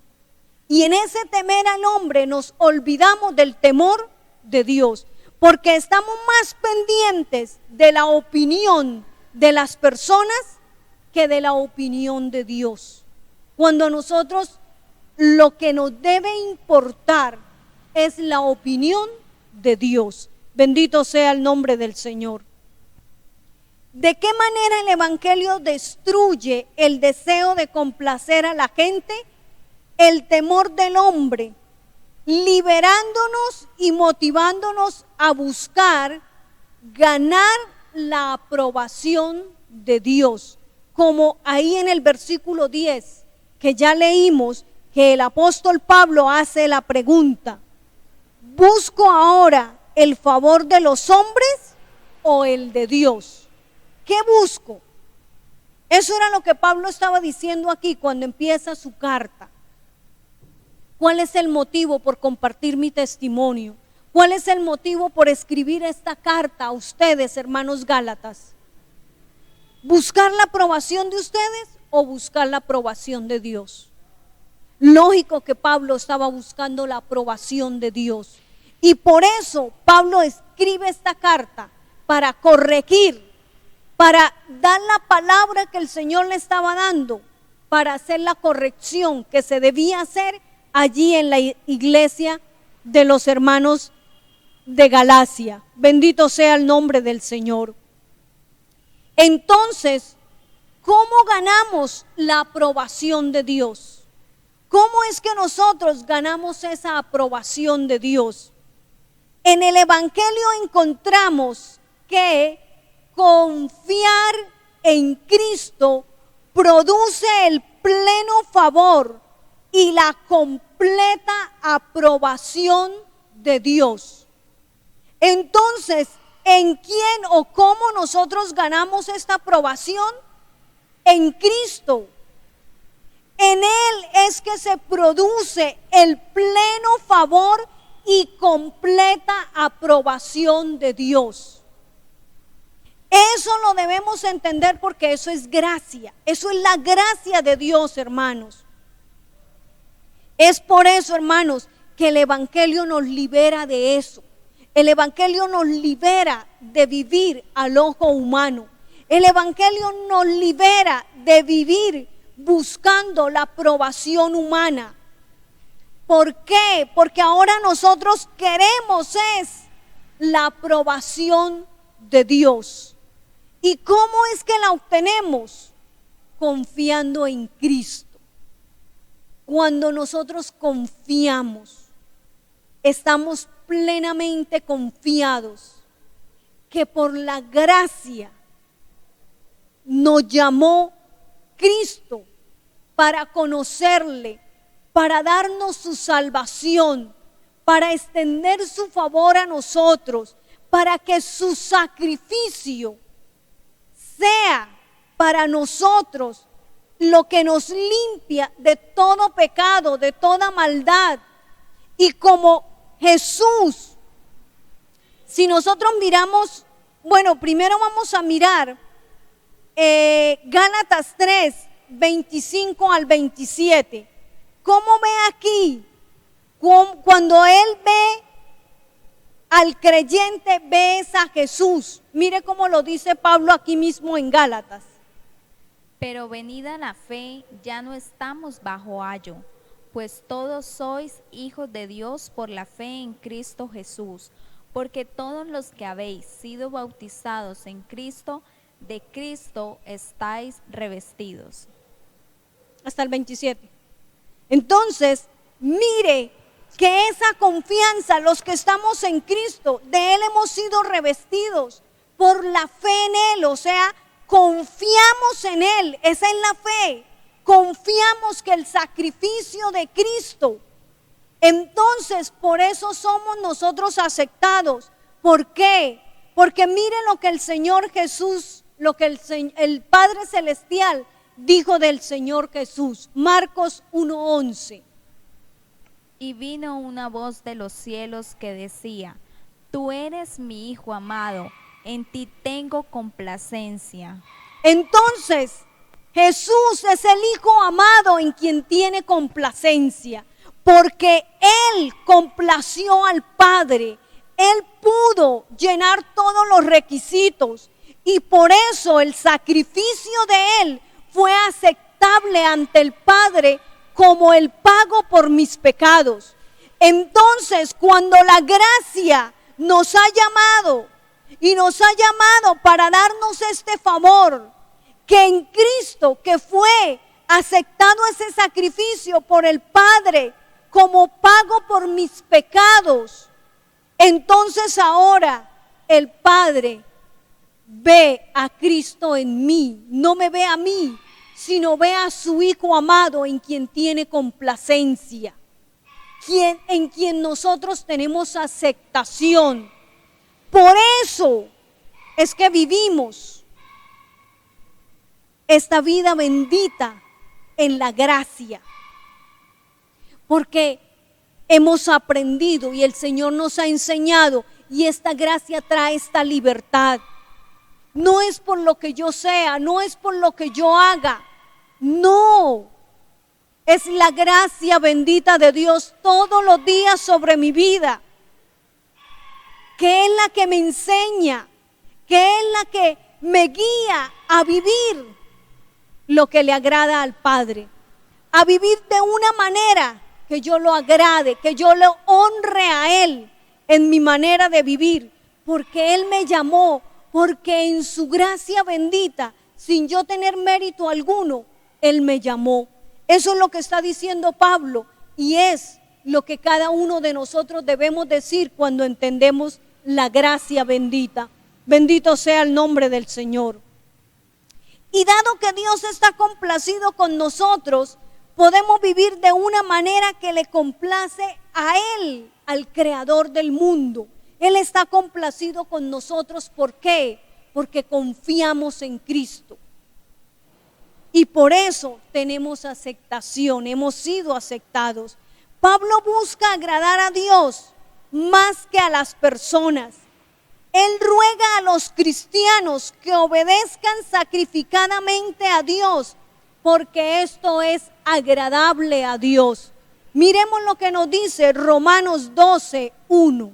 Y en ese temer al hombre nos olvidamos del temor de Dios, porque estamos más pendientes de la opinión de las personas que de la opinión de Dios. Cuando nosotros lo que nos debe importar es la opinión de Dios. Bendito sea el nombre del Señor. ¿De qué manera el evangelio destruye el deseo de complacer a la gente? El temor del hombre, liberándonos y motivándonos a buscar ganar la aprobación de Dios, como ahí en el versículo 10, que ya leímos, que el apóstol Pablo hace la pregunta: ¿busco ahora el favor de los hombres o el de Dios? ¿Qué busco? Eso era lo que Pablo estaba diciendo aquí cuando empieza su carta. ¿Cuál es el motivo por compartir mi testimonio? ¿Cuál es el motivo por escribir esta carta a ustedes, hermanos Gálatas? ¿Buscar la aprobación de ustedes o buscar la aprobación de Dios? Lógico que Pablo estaba buscando la aprobación de Dios. Y por eso Pablo escribe esta carta, para corregir, para dar la palabra que el Señor le estaba dando, para hacer la corrección que se debía hacer allí en la iglesia de los hermanos de Galacia. Bendito sea el nombre del Señor. Entonces, ¿cómo ganamos la aprobación de Dios? ¿Cómo es que nosotros ganamos esa aprobación de Dios? En el Evangelio encontramos que confiar en Cristo produce el pleno favor y la completa aprobación de Dios. Entonces, ¿en quién o cómo nosotros ganamos esta aprobación? En Cristo. En Él es que se produce el pleno favor y completa aprobación de Dios. Eso lo debemos entender, porque eso es gracia. Eso es la gracia de Dios, hermanos. Es por eso, hermanos, que el Evangelio nos libera de eso. El Evangelio nos libera de vivir al ojo humano. El Evangelio nos libera de vivir buscando la aprobación humana. ¿Por qué? Porque ahora nosotros queremos la aprobación de Dios. ¿Y cómo es que la obtenemos? Confiando en Cristo. Cuando nosotros confiamos, estamos plenamente confiados que por la gracia nos llamó Cristo para conocerle, para darnos su salvación, para extender su favor a nosotros, para que su sacrificio sea para nosotros lo que nos limpia de todo pecado, de toda maldad. Y como Jesús, si nosotros miramos, bueno, primero vamos a mirar Gálatas 3, 25 al 27. ¿Cómo ve aquí? Cuando Él ve al creyente, ves a Jesús. Mire cómo lo dice Pablo aquí mismo en Gálatas. Pero venida la fe, ya no estamos bajo ayo, pues todos sois hijos de Dios por la fe en Cristo Jesús, porque todos los que habéis sido bautizados en Cristo, de Cristo estáis revestidos. Hasta el 27. Entonces, mire que esa confianza, los que estamos en Cristo, de Él hemos sido revestidos por la fe en Él, o sea, confiamos en Él, esa es la fe, confiamos que el sacrificio de Cristo, entonces por eso somos nosotros aceptados. ¿Por qué? Porque mire lo que el Señor Jesús, lo que el Padre Celestial dijo del Señor Jesús, Marcos 1:11. Y vino una voz de los cielos que decía: Tú eres mi Hijo amado, en ti tengo complacencia. Entonces, Jesús es el Hijo amado en quien tiene complacencia, porque Él complació al Padre. Él pudo llenar todos los requisitos y por eso el sacrificio de Él fue aceptable ante el Padre como el pago por mis pecados. Entonces, cuando la gracia nos ha llamado y nos ha llamado para darnos este favor, que en Cristo, que fue aceptado ese sacrificio por el Padre como pago por mis pecados, entonces ahora el Padre ve a Cristo en mí, no me ve a mí, sino ve a su Hijo amado en quien tiene complacencia, en quien nosotros tenemos aceptación. Por eso es que vivimos esta vida bendita en la gracia, porque hemos aprendido y el Señor nos ha enseñado, y esta gracia trae esta libertad. No es por lo que yo sea, no es por lo que yo haga, no, es la gracia bendita de Dios todos los días sobre mi vida, que es la que me enseña, que es la que me guía a vivir lo que le agrada al Padre, a vivir de una manera que yo lo agrade, que yo lo honre a Él en mi manera de vivir, porque Él me llamó, porque en su gracia bendita, sin yo tener mérito alguno, Él me llamó. Eso es lo que está diciendo Pablo, y es lo que cada uno de nosotros debemos decir cuando entendemos la gracia bendita. Bendito sea el nombre del Señor. Y dado que Dios está complacido con nosotros, podemos vivir de una manera que le complace a Él, al Creador del mundo. Él está complacido con nosotros. ¿Por qué? Porque confiamos en Cristo. Y por eso tenemos aceptación, hemos sido aceptados. Pablo busca agradar a Dios más que a las personas. Él ruega a los cristianos que obedezcan sacrificadamente a Dios, porque esto es agradable a Dios. Miremos lo que nos dice Romanos 12:1.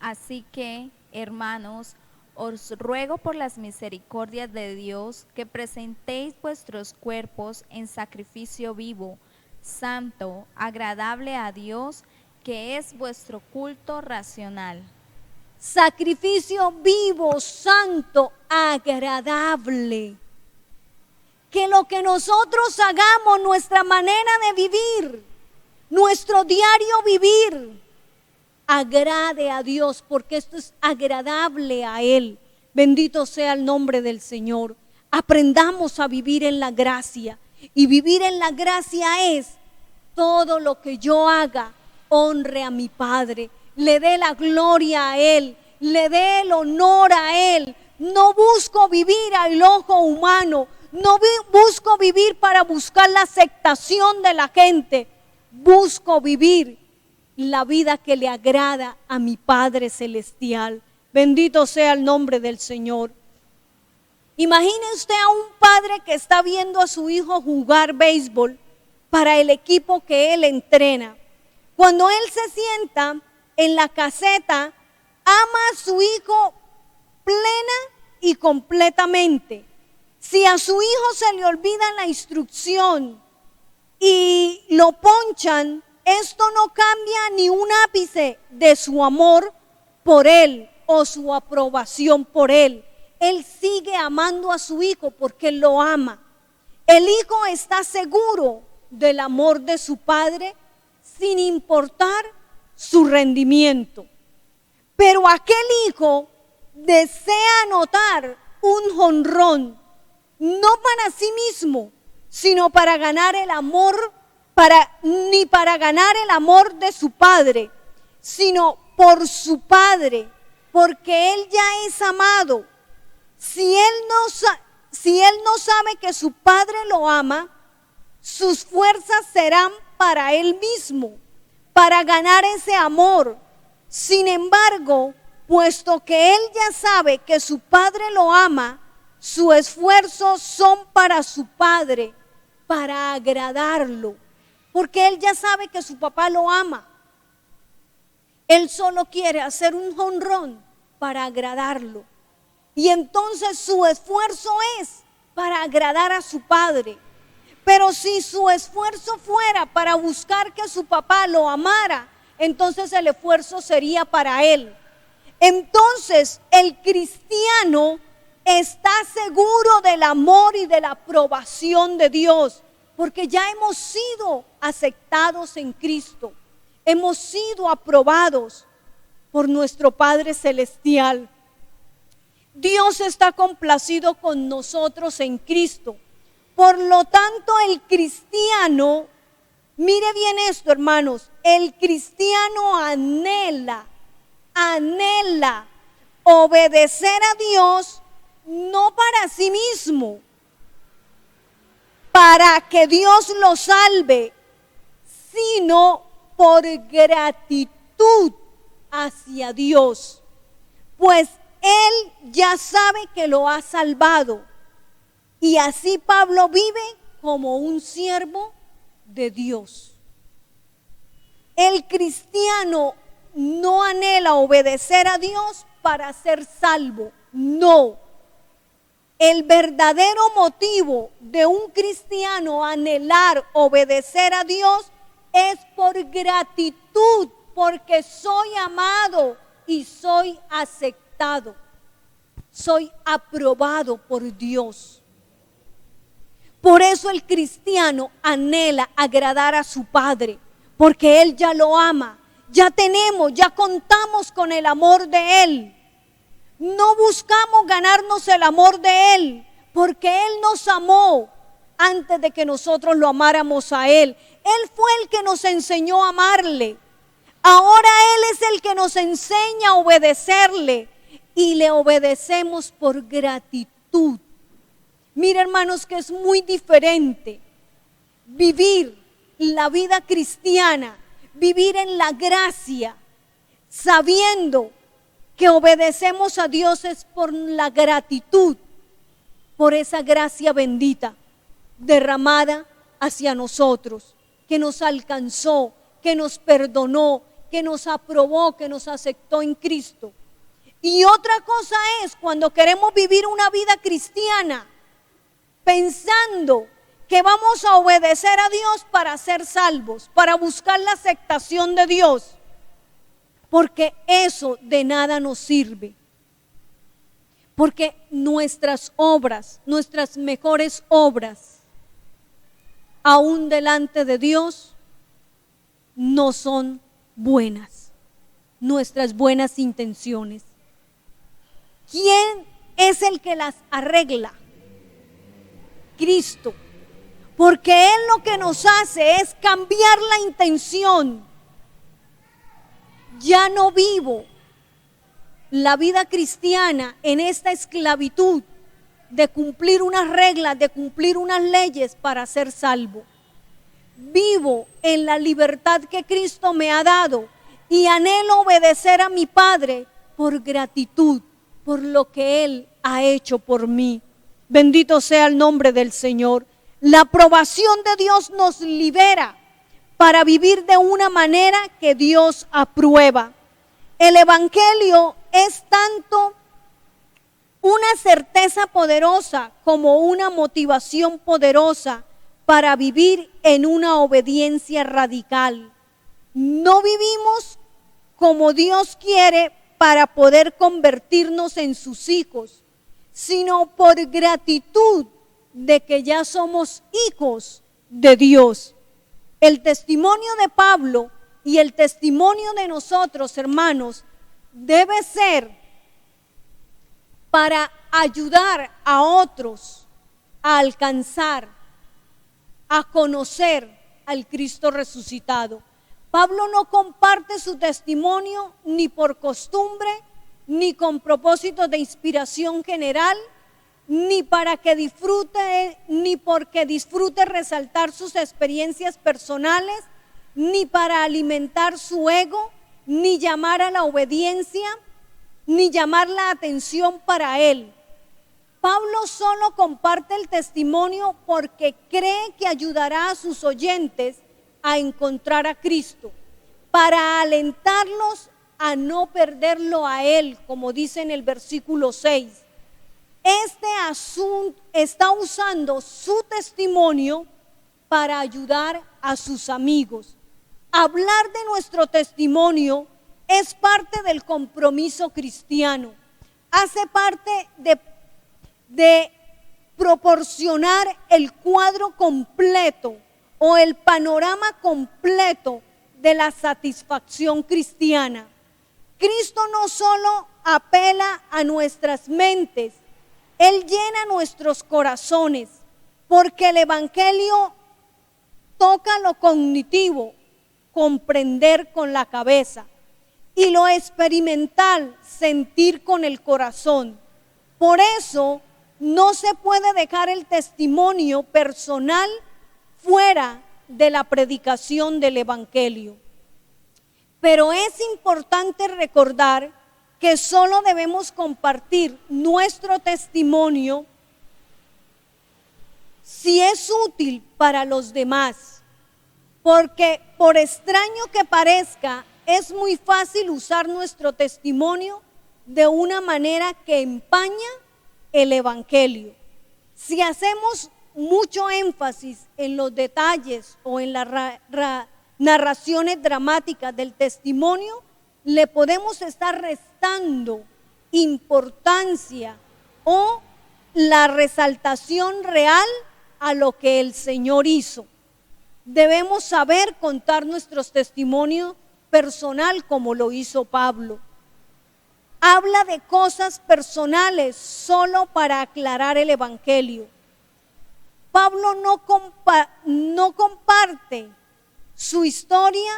Así que, hermanos, os ruego por las misericordias de Dios que presentéis vuestros cuerpos en sacrificio vivo, santo, agradable a Dios, que es vuestro culto racional. Sacrificio vivo, santo, agradable. Que lo que nosotros hagamos, nuestra manera de vivir, nuestro diario vivir, agrade a Dios, porque esto es agradable a Él. Bendito sea el nombre del Señor. Aprendamos a vivir en la gracia, y vivir en la gracia es todo lo que yo haga honre a mi Padre, le dé la gloria a Él, le dé el honor a Él. No busco vivir al ojo humano, no busco vivir para buscar la aceptación de la gente, busco vivir la vida que le agrada a mi Padre Celestial. Bendito sea el nombre del Señor. Imagine usted a un padre que está viendo a su hijo jugar béisbol para el equipo que él entrena. Cuando él se sienta en la caseta, ama a su hijo plena y completamente. Si a su hijo se le olvida la instrucción y lo ponchan, esto no cambia ni un ápice de su amor por él o su aprobación por él. Él sigue amando a su hijo porque él lo ama. El hijo está seguro del amor de su padre sin importar su rendimiento. Pero aquel hijo desea anotar un jonrón, no para sí mismo, sino para ganar el amor, ni para ganar el amor de su padre, sino por su padre, porque él ya es amado. Si él no sabe que su padre lo ama, sus fuerzas serán para él mismo, para ganar ese amor. Sin embargo, puesto que él ya sabe que su padre lo ama, sus esfuerzos son para su padre, para agradarlo, porque él ya sabe que su papá lo ama. Él solo quiere hacer un jonrón para agradarlo. Y entonces su esfuerzo es para agradar a su padre. Pero si su esfuerzo fuera para buscar que su papá lo amara, entonces el esfuerzo sería para él. Entonces el cristiano está seguro del amor y de la aprobación de Dios, porque ya hemos sido aceptados en Cristo, hemos sido aprobados. por nuestro Padre Celestial. Dios está complacido con nosotros en Cristo. Por lo tanto, el cristiano, mire bien esto, hermanos, el cristiano anhela obedecer a Dios, no para sí mismo, para que Dios lo salve, sino por gratitud hacia Dios, pues Él ya sabe que lo ha salvado. Y así Pablo vive como un siervo de Dios. El cristiano no anhela obedecer a Dios para ser salvo, no. El verdadero motivo de un cristiano anhelar obedecer a Dios es por gratitud, porque soy amado y soy aceptado, soy aprobado por Dios. Por eso el cristiano anhela agradar a su Padre, porque Él ya lo ama, ya contamos con el amor de Él. No buscamos ganarnos el amor de Él, porque Él nos amó antes de que nosotros lo amáramos a Él. Él fue el que nos enseñó a amarle. Ahora Él es el que nos enseña a obedecerle y le obedecemos por gratitud. Mira, hermanos, que es muy diferente vivir la vida cristiana, vivir en la gracia, sabiendo que obedecemos a Dios es por la gratitud, por esa gracia bendita derramada hacia nosotros, que nos alcanzó, que nos perdonó, que nos aprobó, que nos aceptó en Cristo. Y otra cosa es cuando queremos vivir una vida cristiana, pensando que vamos a obedecer a Dios para ser salvos, para buscar la aceptación de Dios, porque eso de nada nos sirve. Porque nuestras obras, nuestras mejores obras, aún delante de Dios, no son buenas, nuestras buenas intenciones. ¿Quién es el que las arregla? Cristo, porque Él lo que nos hace es cambiar la intención. Ya no vivo la vida cristiana en esta esclavitud de cumplir unas reglas, de cumplir unas leyes para ser salvo. Vivo en la libertad que Cristo me ha dado y anhelo obedecer a mi Padre por gratitud, por lo que Él ha hecho por mí. Bendito sea el nombre del Señor. La aprobación de Dios nos libera para vivir de una manera que Dios aprueba. El Evangelio es tanto una certeza poderosa como una motivación poderosa para vivir en una obediencia radical. No vivimos como Dios quiere para poder convertirnos en sus hijos, sino por gratitud de que ya somos hijos de Dios. El testimonio de Pablo y el testimonio de nosotros, hermanos, debe ser para ayudar a otros a alcanzar, a conocer al Cristo resucitado. Pablo no comparte su testimonio ni por costumbre, ni con propósitos de inspiración general, ni para que disfrute, ni porque disfrute resaltar sus experiencias personales, ni para alimentar su ego, ni llamar a la obediencia, ni llamar la atención para él. Pablo solo comparte el testimonio porque cree que ayudará a sus oyentes a encontrar a Cristo, para alentarlos a no perderlo a Él, como dice en el versículo 6. Este asunto está usando su testimonio para ayudar a sus amigos. Hablar de nuestro testimonio es parte del compromiso cristiano, hace parte de proporcionar el cuadro completo o el panorama completo de la satisfacción cristiana. Cristo no solo apela a nuestras mentes, Él llena nuestros corazones, porque el Evangelio toca lo cognitivo, comprender con la cabeza, y lo experimental, sentir con el corazón. Por eso no se puede dejar el testimonio personal fuera de la predicación del Evangelio. Pero es importante recordar que solo debemos compartir nuestro testimonio si es útil para los demás, porque por extraño que parezca, es muy fácil usar nuestro testimonio de una manera que empaña el Evangelio. Si hacemos mucho énfasis en los detalles o en las narraciones dramáticas del testimonio, le podemos estar restando importancia o la resaltación real a lo que el Señor hizo. Debemos saber contar nuestros testimonios personal como lo hizo Pablo. Habla de cosas personales solo para aclarar el Evangelio. Pablo no comparte su historia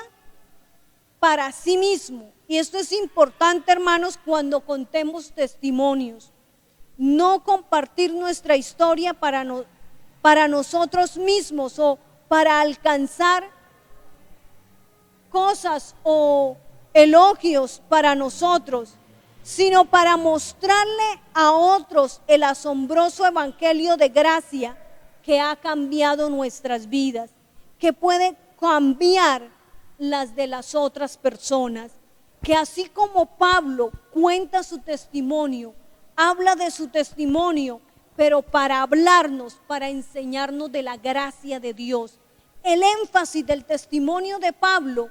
para sí mismo. Y esto es importante, hermanos, cuando contemos testimonios. No compartir nuestra historia para nosotros mismos o para alcanzar cosas o elogios para nosotros, sino para mostrarle a otros el asombroso evangelio de gracia que ha cambiado nuestras vidas, que puede cambiar las de las otras personas, que así como Pablo cuenta su testimonio, habla de su testimonio, pero para hablarnos, para enseñarnos de la gracia de Dios. El énfasis del testimonio de Pablo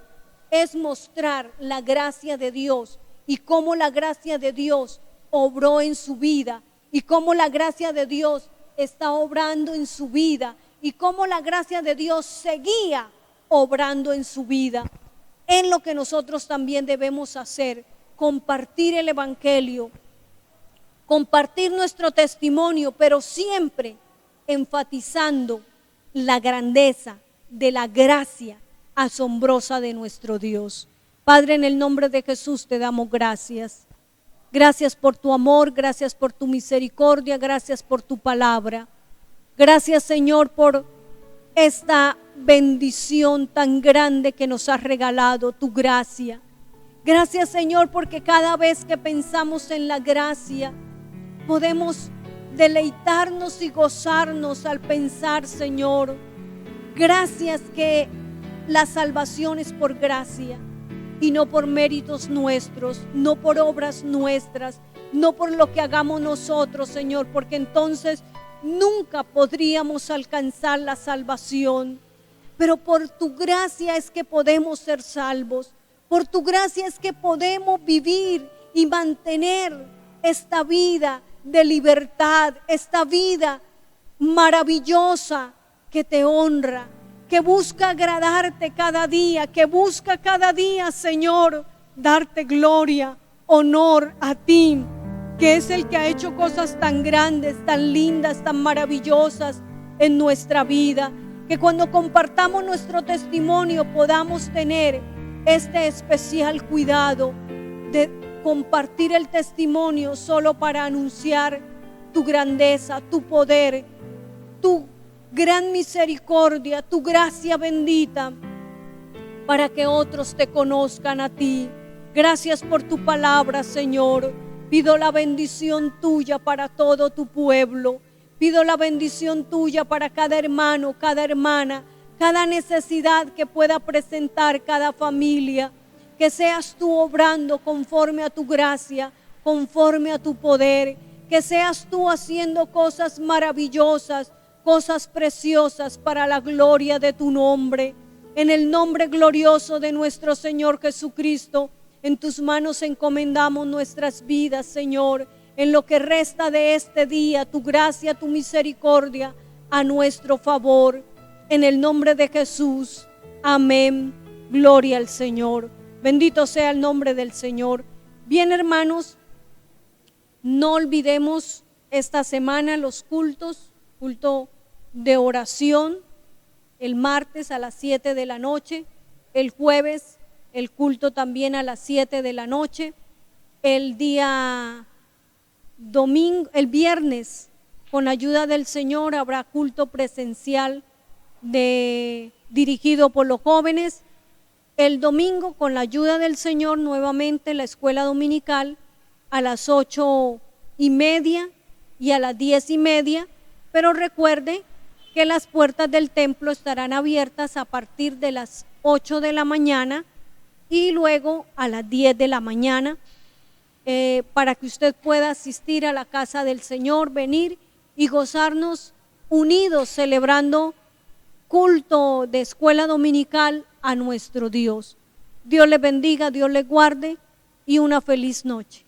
es mostrar la gracia de Dios y cómo la gracia de Dios obró en su vida y cómo la gracia de Dios está obrando en su vida y cómo la gracia de Dios seguía obrando en su vida. Es lo que nosotros también debemos hacer, compartir el Evangelio, compartir nuestro testimonio, pero siempre enfatizando la grandeza de la gracia asombrosa de nuestro Dios. Padre, en el nombre de Jesús te damos gracias. Gracias por tu amor, gracias por tu misericordia, gracias por tu palabra. Gracias, Señor, por esta bendición tan grande que nos has regalado, tu gracia. Gracias, Señor, porque cada vez que pensamos en la gracia, podemos deleitarnos y gozarnos al pensar, Señor. Gracias que la salvación es por gracia y no por méritos nuestros, no por obras nuestras, no por lo que hagamos nosotros, Señor, porque entonces nunca podríamos alcanzar la salvación. Pero por tu gracia es que podemos ser salvos. Por tu gracia es que podemos vivir y mantener esta vida de libertad, esta vida maravillosa que te honra, que busca agradarte cada día, que busca cada día, Señor, darte gloria, honor a ti, que es el que ha hecho cosas tan grandes, tan lindas, tan maravillosas en nuestra vida. Que cuando compartamos nuestro testimonio podamos tener este especial cuidado de compartir el testimonio solo para anunciar tu grandeza, tu poder, tu gran misericordia, tu gracia bendita, para que otros te conozcan a ti. Gracias por tu palabra, Señor. Pido la bendición tuya para todo tu pueblo. Pido la bendición tuya para cada hermano, cada hermana, cada necesidad que pueda presentar cada familia. Que seas tú obrando conforme a tu gracia, conforme a tu poder. Que seas tú haciendo cosas maravillosas, cosas preciosas para la gloria de tu nombre. En el nombre glorioso de nuestro Señor Jesucristo, en tus manos encomendamos nuestras vidas, Señor. En lo que resta de este día, tu gracia, tu misericordia a nuestro favor. En el nombre de Jesús. Amén. Gloria al Señor. Bendito sea el nombre del Señor. Bien, hermanos, no olvidemos esta semana los cultos, culto de oración, el martes a las 7 de la noche, el jueves el culto también a las 7 de la noche, el día domingo, el viernes, con ayuda del Señor, habrá culto presencial dirigido por los jóvenes. El domingo, con la ayuda del Señor, nuevamente la escuela dominical a las 8:30 y a las 10:30, pero recuerde que las puertas del templo estarán abiertas a partir de las 8 de la mañana y luego a las 10 de la mañana, para que usted pueda asistir a la casa del Señor, venir y gozarnos unidos celebrando culto de escuela dominical a nuestro Dios. Dios les bendiga, Dios les guarde y una feliz noche.